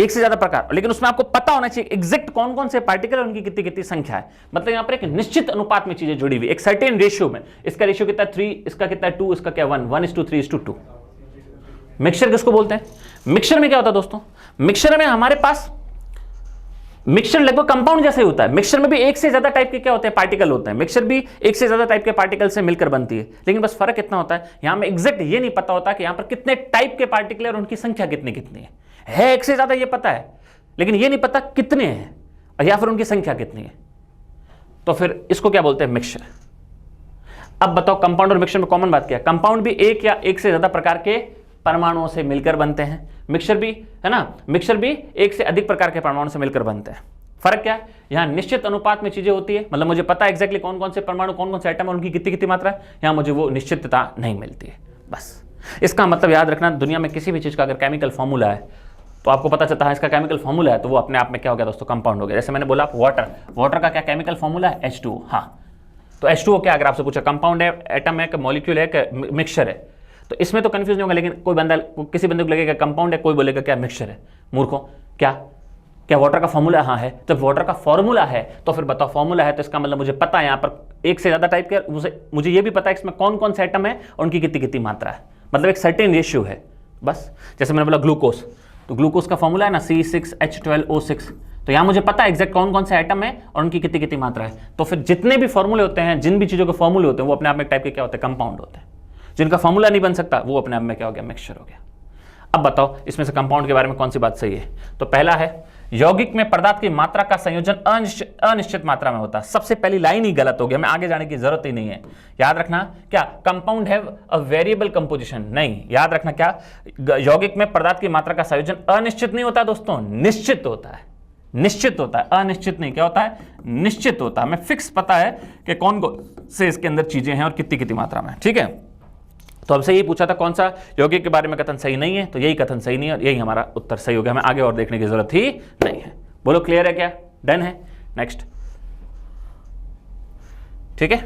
एक से ज्यादा प्रकार, लेकिन उसमें आपको पता होना चाहिए एग्जैक्ट कौन कौन से पार्टिकल और उनकी कितनी कितनी संख्या है। मतलब यहां पर एक निश्चित अनुपात में चीजें जुड़ी हुई, एक सर्टेन रेशियो में। इसका रेशियो कितना? 3, इसका कितना? 2, इसका क्या? 1, 1:3:2। मिक्सचर किसको बोलते हैं? मिक्सचर में क्या होता है दोस्तों? मिक्सचर में हमारे पास, मिक्सचर लगभग कंपाउंड जैसे ही होता है। मिक्सचर में भी एक से ज्यादा टाइप के क्या होते हैं? पार्टिकल होते हैं। मिक्सचर भी एक से ज्यादा टाइप के पार्टिकल से मिलकर बनती है, लेकिन बस फर्क इतना होता है यहां में एग्जैक्ट ये नहीं पता होता कि यहां पर कितने टाइप के पार्टिकल और उनकी संख्या कितनी कितनी है। एक से ज्यादा ये पता है, लेकिन ये नहीं पता कितने हैं या फिर उनकी संख्या कितनी है। तो फिर इसको क्या बोलते हैं? मिक्सचर। अब बताओ, कंपाउंड और मिक्सचर में कॉमन बात क्या है? कंपाउंड भी एक या एक से ज्यादा प्रकार के परमाणुओं से मिलकर बनते हैं। मिक्सचर भी है ना, मिक्सचर भी एक से अधिक प्रकार के परमाणुओं से मिलकर बनते हैं। फर्क क्या है? यहां निश्चित अनुपात में चीजें होती है, मतलब मुझे पता है एग्जैक्टली कौन कौन से परमाणु, कौन कौन से एटम और उनकी कितनी कितनी मात्रा है। यहां मुझे वो निश्चितता नहीं मिलती है। बस इसका मतलब याद रखना, दुनिया में किसी भी चीज का अगर केमिकल फॉर्मूला है तो आपको पता चलता है इसका केमिकल फॉर्मूला है, तो वो अपने आप में क्या हो गया दोस्तों? कंपाउंड हो गया। जैसे मैंने बोला वाटर, वाटर का क्या केमिकल फॉर्मूला है? H2O। हाँ, तो H2O क्या, अगर आपसे पूछा कंपाउंड है, एटम है, मॉलिक्यूल है, मिक्सचर है, तो इसमें तो कंफ्यूज नहीं होगा। लेकिन कोई बंदा, किसी बंदे को लगेगा कंपाउंड है, कोई बोलेगा क्या? मिक्सचर है। मूर्खों, क्या वाटर का फॉर्मूला? हाँ है। तो वाटर का फॉर्मूला है तो फिर बताओ, फॉर्मूला है तो इसका मतलब मुझे पता है यहाँ पर एक से ज्यादा टाइप के, मुझे ये भी पता है इसमें कौन कौन से एटम है और उनकी कितनी कितनी मात्रा है, मतलब एक सर्टेन रेशियो है। बस जैसे मैंने बोला ग्लूकोज, तो ग्लूकोज का फॉर्मूला है ना C6H12O6, तो यहां मुझे पता है एग्जैक्ट कौन कौन से आइटम है और उनकी कितनी कितनी मात्रा है। तो फिर जितने भी फॉर्मूले होते हैं, जिन भी चीजों के फॉर्मूले होते हैं, वो अपने आप में एक टाइप के क्या होते हैं? कंपाउंड होते हैं। जिनका फॉर्मूला नहीं बन सकता वो अपने आप में क्या हो गया? मिक्सचर हो गया। अब बताओ इसमें से कंपाउंड के बारे में कौन सी बात सही है? तो पहला है यौगिक में पदार्थ की मात्रा का संयोजन अनिश्चित मात्रा में होता है। सबसे पहली लाइन ही गलत हो गया, हमें आगे जाने की जरूरत ही नहीं है। याद रखना क्या, compound have a variable composition? नहीं, याद रखना क्या, यौगिक में पदार्थ की मात्रा का संयोजन अनिश्चित नहीं होता दोस्तों, निश्चित होता है। निश्चित होता है, अनिश्चित नहीं। क्या होता है? निश्चित होता है। हमें फिक्स पता है कि कौन कौन से इसके अंदर चीजें हैं और कितनी कितनी मात्रा में, ठीक है। तो हमसे यही पूछा था कौन सा यौगिक के बारे में कथन सही नहीं है, तो यही कथन सही नहीं है और यही हमारा उत्तर सही हो गया। हमें आगे और देखने की जरूरत ही नहीं है। बोलो क्लियर है क्या? डन है? नेक्स्ट, ठीक है।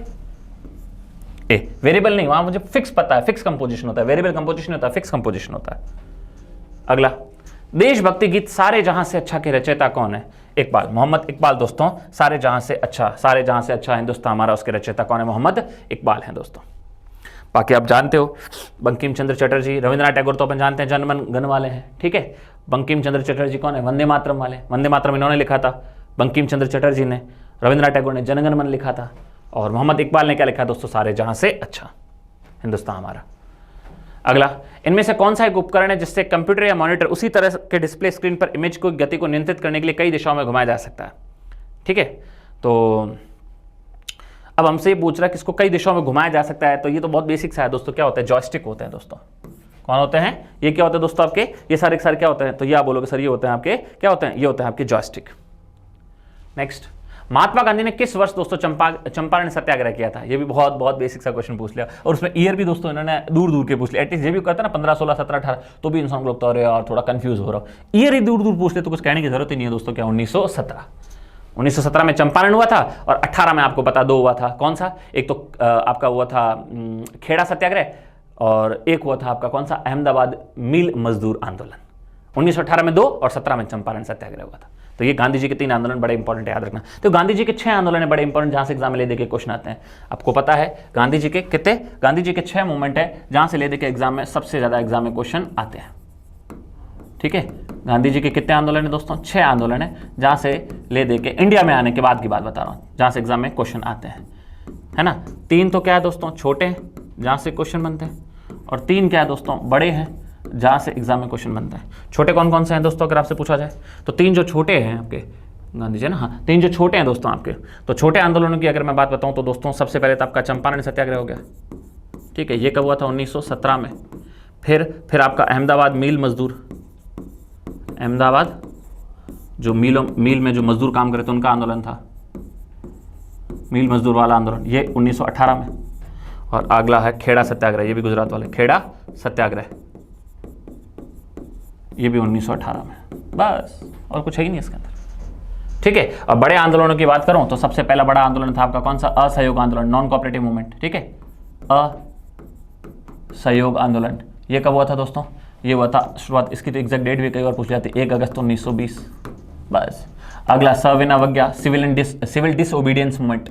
ए वेरिएबल नहीं, वहां मुझे फिक्स पता है, फिक्स कंपोजिशन होता है, वेरिएबल कंपोजिशन होता है, फिक्स कंपोजिशन होता है। अगला, देशभक्ति गीत सारे जहां से अच्छा के रचयिता कौन है? इकबाल, मोहम्मद इकबाल दोस्तों। सारे जहां से अच्छा हिंदुस्तान हमारा, उसके रचयिता कौन है? मोहम्मद इकबाल हैं दोस्तों। बाकी आप जानते हो बंकिम चंद्र चटर्जी, रविंद्रनाथ टैगोर तो अपन जानते हैं जनगण गण वाले हैं, ठीक है। बंकिम चंद्र चटर्जी कौन है? वंदे मातरम वाले। वंदे मातरम इन्होंने लिखा था, बंकिम चंद्र चटर्जी ने। रविंद्रनाथ टैगोर ने जनगण मन लिखा था और मोहम्मद इकबाल ने क्या लिखा दोस्तों? सारे जहां से अच्छा हिंदुस्तान हमारा। अगला, इनमें से कौन सा एक उपकरण है जिससे कंप्यूटर या मॉनिटर उसी तरह के डिस्प्ले स्क्रीन पर इमेज को गति को नियंत्रित करने के लिए कई दिशाओं में घुमाया जा सकता है? ठीक है, तो अब हमसे ये पूछ रहा है किसको कई दिशाओं में घुमाया जा सकता है, तो ये तो बहुत बेसिक सा है दोस्तों। क्या होता है? जॉयस्टिक होते हैं दोस्तों। कौन होते हैं? ये क्या होते हैं दोस्तों आपके? ये सारे क्या होते हैं? तो ये आप बोलोगे सर ये होते हैं आपके, क्या होते हैं? ये होते हैं आपके जॉयस्टिक। नेक्स्ट, महात्मा गांधी ने किस वर्ष दोस्तों चंपारण सत्याग्रह किया था? ये भी बहुत बहुत बेसिक सा क्वेश्चन पूछ लिया और उसमें ईयर भी दोस्तों इन्होंने दूर दूर के पूछ लिया। एटलीस्ट ये भी करता है ना 15, 16, 17, 18, तो भी इंसान को लगता है यार थोड़ा कंफ्यूज हो रहा हो। ईयर ही दूर दूर पूछ ले तो कुछ कहने की जरूरत ही नहीं है दोस्तों। क्या? 1917 में चंपारण हुआ था और 18 में आपको पता 2 हुआ था। कौन सा? एक तो आपका हुआ था खेड़ा सत्याग्रह और एक हुआ था आपका कौन सा? अहमदाबाद मील मजदूर आंदोलन। 1918 में 2 और 17 में चंपारण सत्याग्रह हुआ था। तो ये गांधी जी के 3 आंदोलन बड़े इंपॉर्टेंट याद रखना। तो गांधी जी के 6 आंदोलन बड़े इंपॉर्टेंट, जहां से एग्जाम में ले देके क्वेश्चन आते हैं। आपको पता है गांधी जी के कितने? गांधी जी के 6 मूवमेंट है जहां से ले देके एग्जाम में सबसे ज्यादा एग्जाम में क्वेश्चन आते हैं, ठीक है। गांधी जी के कितने आंदोलन है दोस्तों? 6 आंदोलन है जहां से ले देके इंडिया में आने के बाद की बात बता रहा हूं, जहां से एग्जाम में क्वेश्चन आते हैं, है ना। 3 तो क्या है दोस्तों? छोटे हैं जहां से क्वेश्चन बनते हैं, और 3 क्या है दोस्तों? बड़े हैं जहां से एग्जाम में क्वेश्चन बनता है। छोटे कौन कौन से हैं दोस्तों अगर आपसे पूछा जाए तो? 3 जो छोटे हैं आपके गांधी जी ना, हाँ 3 जो छोटे हैं दोस्तों आपके, तो छोटे आंदोलनों की अगर मैं बात बताऊं तो दोस्तों सबसे पहले तो आपका चंपारण सत्याग्रह हो गया, ठीक है। ये कब हुआ था? 1917 में। फिर आपका अहमदाबाद मील मजदूर, अहमदाबाद जो मील में जो मजदूर काम करे थे उनका आंदोलन था, मील मजदूर वाला आंदोलन, ये 1918 में। और अगला है खेड़ा सत्याग्रह, ये भी गुजरात वाले खेड़ा सत्याग्रह, ये भी 1918 में। बस और कुछ है ही नहीं इसके अंदर, ठीक है। और बड़े आंदोलनों की बात करूं तो सबसे पहला बड़ा आंदोलन था आपका कौन सा? असहयोग आंदोलन, नॉन कोऑपरेटिव मूवमेंट, ठीक है। असहयोग आंदोलन ये कब हुआ था दोस्तों? ये हुआ था शुरुआत, इसकी तो एग्जैक्ट डेट भी कई बार पूछ जाती है, 1 अगस्त 1920। बस। अगला सविनय अवज्ञा, civil disobedience movement,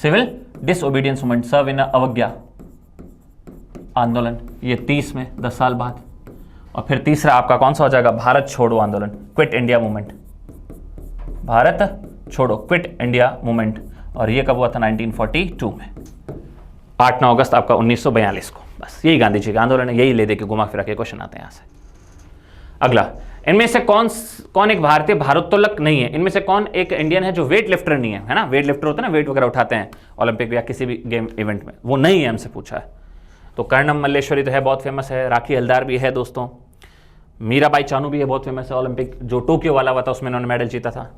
civil disobedience movement, सविनय अवज्ञा आंदोलन, ये 30 में, 10 साल बाद। और फिर तीसरा आपका कौन सा हो जाएगा? भारत छोड़ो आंदोलन, क्विट इंडिया मूवमेंट, भारत छोड़ो क्विट इंडिया मूवमेंट, और ये कब हुआ था? 1942 में, 8-9 अगस्त आपका 1942 को। बस यही गांधी जी का आंदोलन है, यही ले दे के घुमा फिरा के क्वेश्चन आते हैं यहाँ से। अगला, इनमें से कौन एक भारतीय भारोत्तोलक नहीं है? इनमें से कौन एक इंडियन है जो वेट लिफ्टर नहीं है? है ना, वेट लिफ्टर होता है ना, वेट वगैरह उठाते हैं ओलंपिक या किसी भी गेम इवेंट में, वो नहीं है, हमसे पूछा है। तो कर्णम मल्लेश्वरी तो है, बहुत फेमस है। राखी हल्दार भी है दोस्तों। मीराबाई चानू भी है, बहुत फेमस है। ओलंपिक जो टोक्यो वाला हुआ था उसमें उन्होंने मेडल जीता था।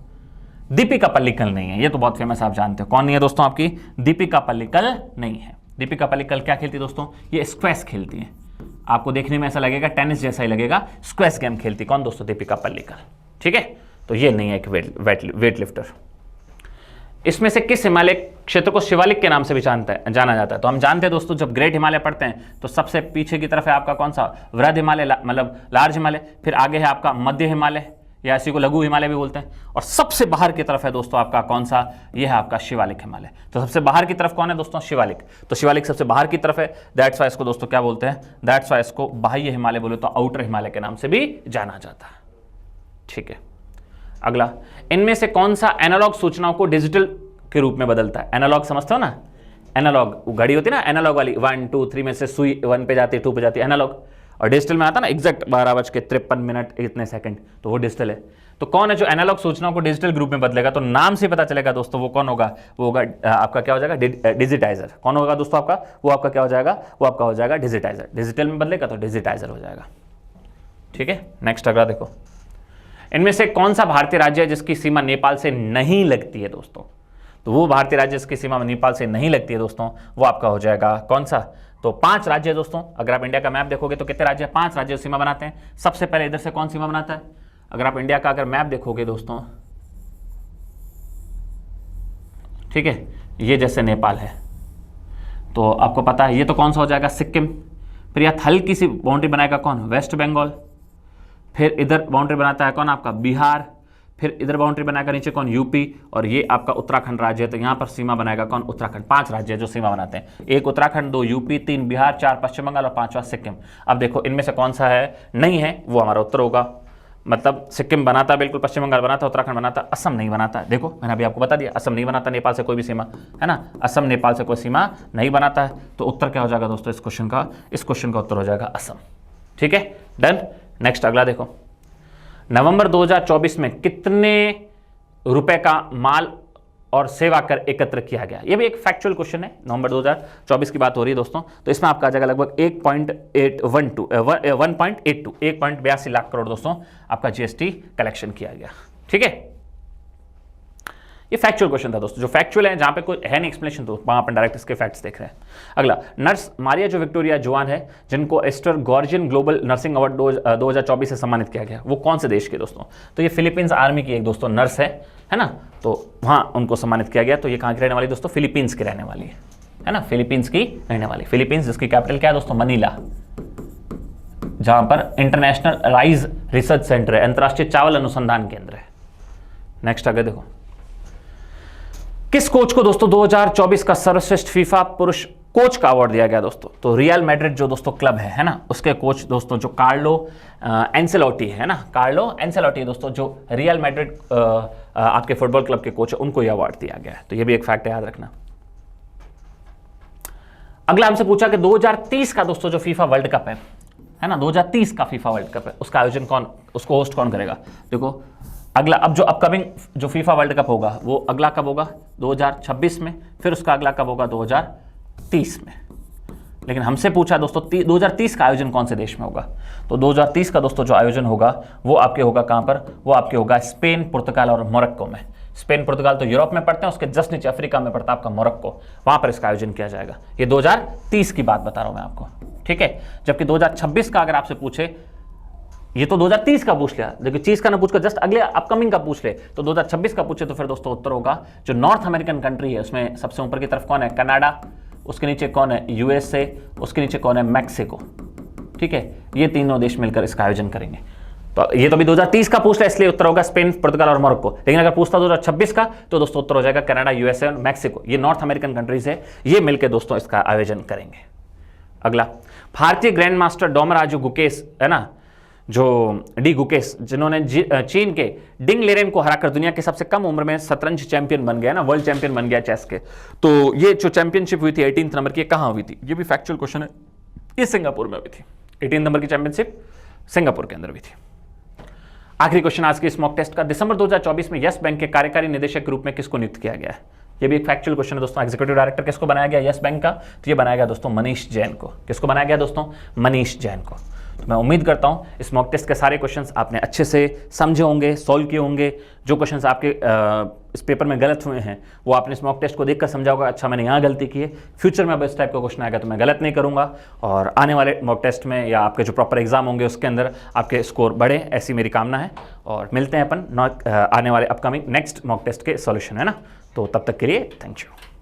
दीपिका पल्लिकल नहीं है, ये तो बहुत फेमस, आप जानते हो। कौन नहीं है दोस्तों आपकी? दीपिका पल्लिकल नहीं है। दीपिका पल्लिकल क्या खेलती है दोस्तों? ये स्क्वैश खेलती है। आपको देखने में ऐसा लगेगा टेनिस जैसा ही लगेगा, स्क्वैश गेम खेलती कौन दोस्तों? दीपिका पल्लिकल, ठीक है। तो ये नहीं है एक वेट लिफ्टर। इसमें से किस हिमालय क्षेत्र को शिवालिक के नाम से भी जाना जाता है? तो हम जानते हैं दोस्तों, जब ग्रेट हिमालय पढ़ते हैं तो सबसे पीछे की तरफ है आपका कौन सा? वृहद हिमालय, मतलब लार्ज हिमालय। फिर आगे है आपका मध्य हिमालय, या इसी को लघु हिमालय भी बोलते हैं। और सबसे बाहर की तरफ है दोस्तों आपका कौन सा? यह है आपका शिवालिक हिमालय। तो सबसे बाहर की तरफ कौन है दोस्तों? शिवालिक। तो शिवालिक सबसे बाहर की तरफ है, दैट्स वाई इसको दोस्तों क्या बोलते हैं? दैट्स वाई इसको बाह्य हिमालय बोले तो आउटर हिमालय के नाम से भी जाना जाता है, ठीक है। अगला, इनमें से कौन सा एनालॉग सूचनाओं को डिजिटल के रूप में बदलता है? एनालॉग समझते हो ना, एनालॉग घड़ी होती है ना, एनालॉग वाली 1 2 3 में से सुई 1 पे जाती है, 2 पे जाती है, एनालॉग। और डिजिटल में आता ना एग्जैक्ट 12:53 इतने सेकंड, तो वो डिजिटल है। तो कौन है जो एनालॉग सूचनाओं को डिजिटल ग्रुप में बदलेगा? तो नाम से पता चलेगा दोस्तों वो कौन होगा। वो होगा आपका क्या हो जाएगा? डिजिटाइजर। कौन होगा दोस्तों आपका? वो आपका क्या हो जाएगा? वो आपका हो जाएगा डिजिटाइजर। डिजिटल में बदलेगा तो डिजिटाइजर हो जाएगा, ठीक है। नेक्स्ट अगला देखो, इनमें से कौन सा भारतीय राज्य है जिसकी सीमा नेपाल से नहीं लगती है दोस्तों? तो वो भारतीय राज्य जिसकी सीमा नेपाल से नहीं लगती है दोस्तों, वो आपका हो जाएगा कौन सा? तो 5 राज्य है दोस्तों। अगर आप इंडिया का मैप देखोगे तो कितने राज्य? 5 राज्य सीमा बनाते हैं। सबसे पहले इधर से कौन सीमा बनाता है? अगर आप इंडिया का अगर मैप देखोगे दोस्तों, ठीक है, ये जैसे नेपाल है तो आपको पता है ये तो कौन सा हो जाएगा? सिक्किम। फिर यह हल्की सी बाउंड्री बनाएगा कौन? वेस्ट बंगाल। फिर इधर बाउंड्री बनाता है कौन? आपका बिहार। फिर इधर बाउंड्री बनाएगा नीचे कौन? यूपी। और ये आपका उत्तराखंड राज्य है, तो यहाँ पर सीमा बनाएगा कौन? उत्तराखंड। 5 राज्य जो सीमा बनाते हैं, 1 उत्तराखंड, 2 यूपी, 3 बिहार, 4 पश्चिम बंगाल और 5वां सिक्किम। अब देखो इनमें से कौन सा है नहीं है, वो हमारा उत्तर होगा। मतलब सिक्किम बनाता बिल्कुल, पश्चिम बंगाल बनाता, उत्तराखंड बनाता, असम नहीं बनाता। देखो मैंने अभी आपको बता दिया, असम नहीं बनाता नेपाल से कोई भी सीमा, है ना, असम नेपाल से कोई सीमा नहीं बनाता है। तो उत्तर क्या हो जाएगा दोस्तों इस क्वेश्चन का? इस क्वेश्चन का उत्तर हो जाएगा असम। ठीक है, डन। नेक्स्ट अगला देखो, नवंबर 2024 में कितने रुपए का माल और सेवा कर एकत्र किया गया? ये भी एक फैक्चुअल क्वेश्चन है, नवंबर 2024 की बात हो रही है दोस्तों। तो इसमें आपका आ जाएगा लगभग 1.82 लाख करोड़ दोस्तों आपका जीएसटी कलेक्शन किया गया। ठीक है, ये फैक्चुअल क्वेश्चन था दोस्तों। जो फैक्चुअल है, जहां पे कोई है नहीं एक्सप्लेनेशन, तो वहां अपन डायरेक्ट इसके फैक्ट्स देख रहे हैं। अगला, नर्स मारिया जो विक्टोरिया जोआन है, जिनको एस्टर गॉर्जियन ग्लोबल नर्सिंग अवार्ड 2024 से सम्मानित किया गया, वो कौन से देश के दोस्तों? तो ये फिलीपींस आर्मी की एक दोस्तों नर्स है ना, तो वहां उनको सम्मानित किया गया। तो ये कहां की रहने वाली दोस्तों? फिलीपींस की रहने वाली है ना, फिलीपींस की रहने वाली। फिलीपींस जिसकी कैपिटल क्या है दोस्तों? मनीला, जहां पर इंटरनेशनल राइस रिसर्च सेंटर है, अंतरराष्ट्रीय चावल अनुसंधान केंद्र है। नेक्स्ट आगे देखो, किस कोच को दोस्तों 2024 का सर्वश्रेष्ठ फीफा पुरुष कोच का अवार्ड दिया गया दोस्तों? तो रियल मैड्रिड जो दोस्तों क्लब है ना, उसके कोच दोस्तों जो कार्लो एंसेलोटी है ना, कार्लो एंसेलोटी दोस्तों, जो रियल मैड्रिड आपके फुटबॉल क्लब के कोच है, उनको यह अवार्ड दिया गया है। तो ये भी एक फैक्ट है, याद रखना। अगला हमसे पूछा कि 2030 का दोस्तों जो फीफा वर्ल्ड कप है ना, 2030 का फीफा वर्ल्ड कप है, उसका आयोजन कौन, उसको होस्ट कौन करेगा? देखो अगला, अब जो अपकमिंग जो फीफा वर्ल्ड कप होगा वो अगला कब होगा? 2026 में। फिर उसका अगला कब होगा? 2030 में। लेकिन हमसे पूछा दोस्तों 2030 का आयोजन कौन से देश में होगा? तो 2030 का दोस्तों जो आयोजन होगा वो आपके होगा कहां पर? वो आपके होगा स्पेन, पुर्तगाल और मोरक्को में। स्पेन पुर्तगाल तो यूरोप में पड़ते हैं, उसके जस्ट नीचे अफ्रीका में पड़ता है आपका मोरक्को, वहां पर इसका आयोजन किया जाएगा। ये 2030 की बात बता रहा हूं मैं आपको, ठीक है। जबकि 2026 का अगर आपसे पूछे, ये तो 2030 का पूछ लिया, लेकिन 30 का ना पूछकर जस्ट अगले अपकमिंग का पूछ ले, तो 2026 का पूछे तो फिर दोस्तों उत्तर होगा जो नॉर्थ अमेरिकन कंट्री है, उसमें सबसे ऊपर की तरफ कौन है? कनाडा, उसके नीचे कौन है? यूएसए, उसके नीचे कौन है? मैक्सिको। ठीक है, ये तीनों देश मिलकर इसका आयोजन करेंगे। तो ये तो भी 2030 का पूछ लिया, इसलिए उत्तर होगा स्पेन, पुर्तगाल और मोरक्को। लेकिन अगर पूछता 2026 का तो दोस्तों उत्तर हो जाएगा कनाडा, यूएसए और मैक्सिको। ये नॉर्थ अमेरिकन कंट्रीज है, ये मिलकर दोस्तों इसका आयोजन करेंगे। अगला, भारतीय ग्रैंड मास्टर डोमराजू गुकेश है ना, जो डी गुकेश, जिन्होंने चीन के डिंग लेरेन को हराकर दुनिया के सबसे कम उम्र में शतरंज चैंपियन बन गया ना, वर्ल्ड चैंपियन बन गया चेस के। तो ये जो चैंपियनशिप हुई थी 18 नंबर की, कहां हुई थी? ये भी फैक्चुअल क्वेश्चन है, ये सिंगापुर में हुई थी। 18 नंबर की चैंपियनशिप सिंगापुर के अंदर हुई थी। आखिरी क्वेश्चन आज के इस मॉक टेस्ट का, दिसंबर 2024 में यस बैंक के कार्यकारी निदेशक के रूप में किसको नियुक्त किया गया है? ये भी एक फैक्चुअल क्वेश्चन है दोस्तों। एग्जीक्यूटिव डायरेक्टर किसको बनाया गया यस बैंक का? तो ये बनाया गया दोस्तों मनीष जैन को। किसको बनाया गया दोस्तों? मनीष जैन को। तो मैं उम्मीद करता हूं इस मॉक टेस्ट के सारे क्वेश्चंस आपने अच्छे से समझे होंगे, सॉल्व किए होंगे। जो क्वेश्चंस आपके इस पेपर में गलत हुए हैं वो आपने इस मॉक टेस्ट को देखकर समझा होगा, अच्छा मैंने यहाँ गलती की है, फ्यूचर में अब इस टाइप का क्वेश्चन आएगा तो मैं गलत नहीं करूँगा, और आने वाले मॉक टेस्ट में या आपके जो प्रॉपर एग्जाम होंगे उसके अंदर आपके स्कोर बढ़े, ऐसी मेरी कामना है। और मिलते हैं अपन आने वाले अपकमिंग नेक्स्ट मॉक टेस्ट के सॉल्यूशन, है ना। तो तब तक के लिए थैंक यू।